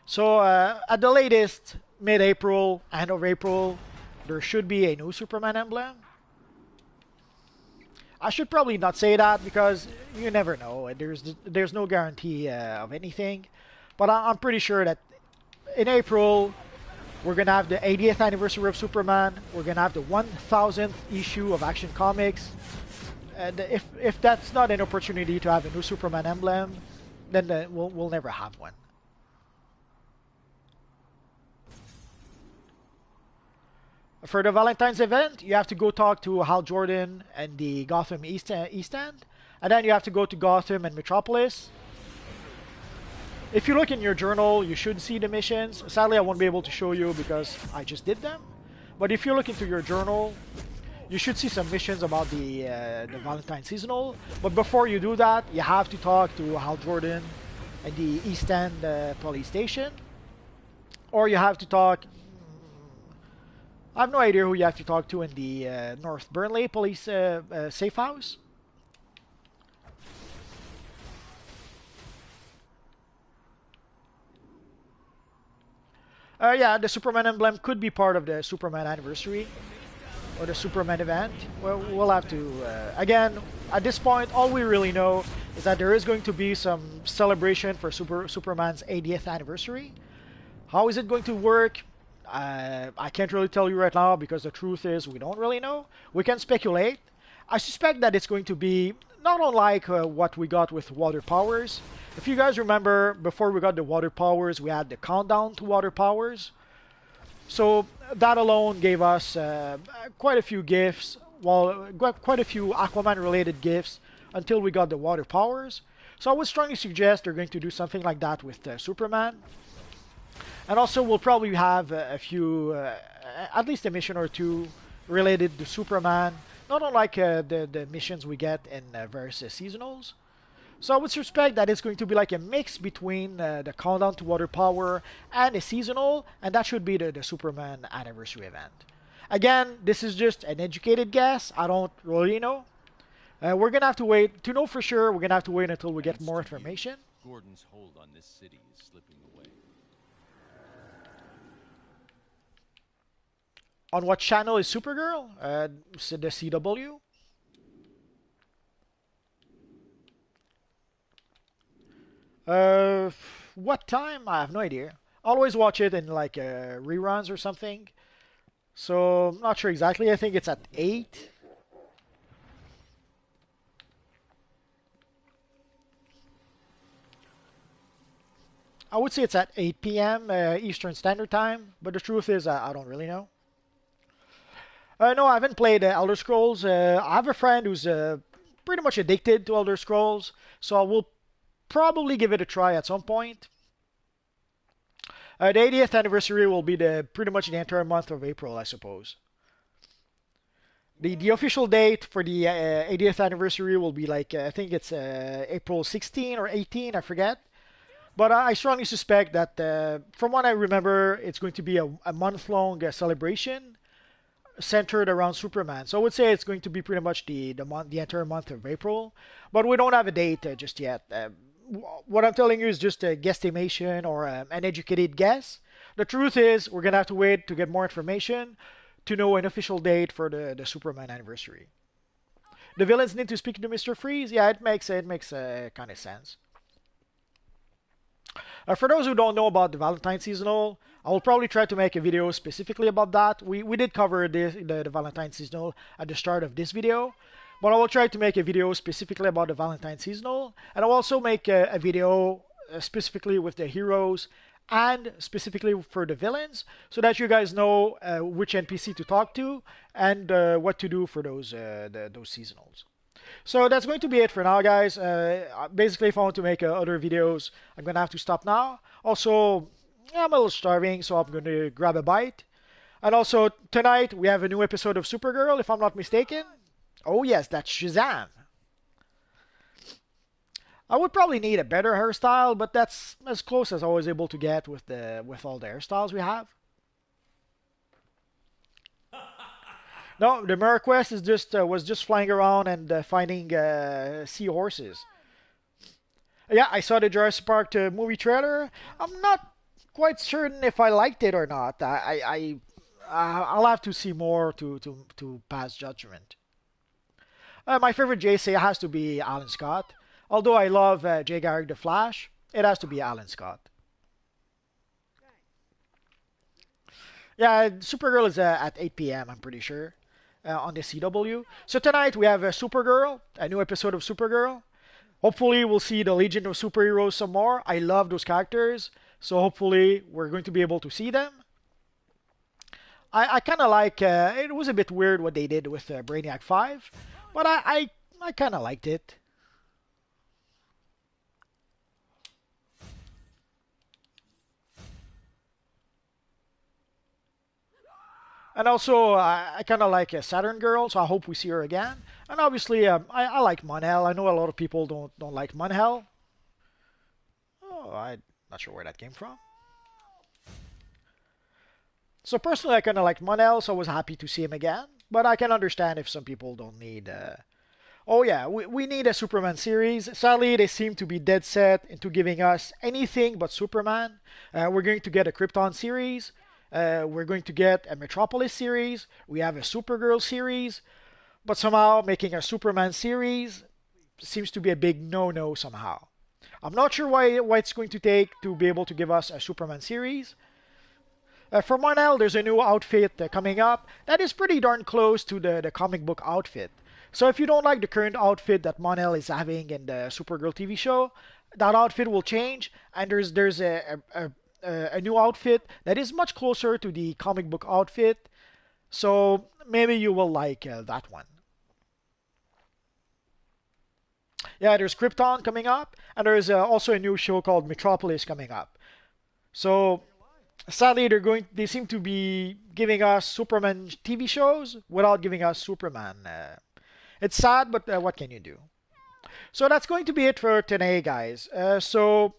So at the latest, mid-April, end of April, there should be a new Superman emblem. I should probably not say that because you never know. There's no guarantee of anything. But I'm pretty sure that in April, we're going to have the 80th anniversary of Superman. We're going to have the 1000th issue of Action Comics. And if that's not an opportunity to have a new Superman emblem, then we'll never have one. For the Valentine's event, you have to go talk to Hal Jordan and the Gotham East End, and then you have to go to Gotham and Metropolis. If you look in your journal, you should see the missions. Sadly, I won't be able to show you because I just did them. But if you look into your journal, you should see some missions about the Valentine seasonal. But before you do that, you have to talk to Hal Jordan and the East End police station, or you have to talk. I have no idea who you have to talk to in the North Burnley police safe house. Yeah, the Superman emblem could be part of the Superman anniversary or the Superman event. Well, we'll have to... again, at this point, all we really know is that there is going to be some celebration for Superman's 80th anniversary. How is it going to work? I can't really tell you right now because the truth is we don't really know. We can speculate. I suspect that it's going to be not unlike what we got with water powers. If you guys remember, before we got the water powers, we had the countdown to water powers. So that alone gave us quite a few gifts, well, quite a few Aquaman-related gifts until we got the water powers. So I would strongly suggest they're going to do something like that with Superman. And also, we'll probably have a few, at least a mission or two related to Superman, not unlike the missions we get in various seasonals. So I would suspect that it's going to be like a mix between the countdown to water power and a seasonal, and that should be the Superman anniversary event. Again, this is just an educated guess. I don't really know. We're gonna have to wait to know for sure. We're gonna have to wait until we get more information. Gordon's hold on this city is slipping away. On what channel is Supergirl? The CW. Uh, what time? I have no idea. Always watch it in like reruns or something. So I'm not sure exactly. I think it's at 8. I would say it's at 8 p.m. Eastern Standard Time, but the truth is I don't really know. No, I haven't played Elder Scrolls. I have a friend who's pretty much addicted to Elder Scrolls, so I will probably give it a try at some point. The 80th anniversary will be pretty much the entire month of April, I suppose. The official date for the 80th anniversary will be like I think it's April 16 or 18, I forget. But I strongly suspect that from what I remember, it's going to be a month-long celebration centered around Superman. So I would say it's going to be pretty much the entire month of April. But we don't have a date just yet. What I'm telling you is just a guesstimation or an educated guess. The truth is, we're gonna have to wait to get more information to know an official date for the Superman anniversary. The villains need to speak to Mr. Freeze. Yeah, it makes kind of sense. For those who don't know about the Valentine seasonal, I will probably try to make a video specifically about that. We did cover the Valentine seasonal at the start of this video, but I will try to make a video specifically about the Valentine seasonal, and I'll also make a video specifically with the heroes and specifically for the villains, so that you guys know which NPC to talk to and what to do for those seasonals. So that's going to be it for now, guys. Basically, if I want to make other videos, I'm going to have to stop now. Also, I'm a little starving, so I'm going to grab a bite. And also, tonight, we have a new episode of Supergirl, if I'm not mistaken. Oh yes, that's Shazam. I would probably need a better hairstyle, but that's as close as I was able to get with all the hairstyles we have. No, the Mirror Quest is was just flying around and finding seahorses. Yeah, I saw the Jurassic Park movie trailer. I'm not quite certain if I liked it or not. I'll have to see more to pass judgment. My favorite JC has to be Alan Scott. Although I love Jay Garrick the Flash, it has to be Alan Scott. Yeah, Supergirl is at 8 p.m. I'm pretty sure. On the CW. So tonight we have Supergirl, a new episode of Supergirl. Hopefully we'll see the Legion of Superheroes some more. I love those characters, so hopefully we're going to be able to see them. I kind of like, it was a bit weird what they did with Brainiac 5, but I kind of liked it. And also, I kind of like Saturn Girl, so I hope we see her again. And obviously, I like Mon-El. I know a lot of people don't like Mon-El. Oh, I'm not sure where that came from. So personally, I kind of like Mon-El, so I was happy to see him again. But I can understand if some people don't need... Oh yeah, we need a Superman series. Sadly, they seem to be dead set into giving us anything but Superman. We're going to get a Krypton series. We're going to get a Metropolis series. We have a Supergirl series. But somehow making a Superman series seems to be a big no-no somehow. I'm not sure why it's going to take to be able to give us a Superman series. For Mon-El, there's a new outfit coming up that is pretty darn close to the comic book outfit. So if you don't like the current outfit that Mon-El is having in the Supergirl TV show, that outfit will change, and there's a new outfit that is much closer to the comic book outfit, so maybe you will like that one. Yeah, there's Krypton coming up, and there's also a new show called Metropolis coming up. So sadly, they seem to be giving us Superman TV shows without giving us Superman. It's sad, but what can you do? So that's going to be it for today, guys. So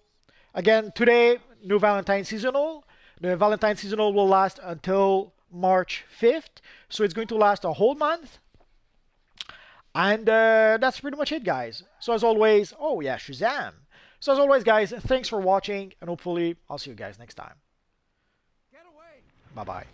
again, today, new Valentine seasonal. The Valentine seasonal will last until March 5th. So it's going to last a whole month. And that's pretty much it, guys. So as always, oh yeah, Shazam. So as always, guys, thanks for watching. And hopefully, I'll see you guys next time. Bye-bye.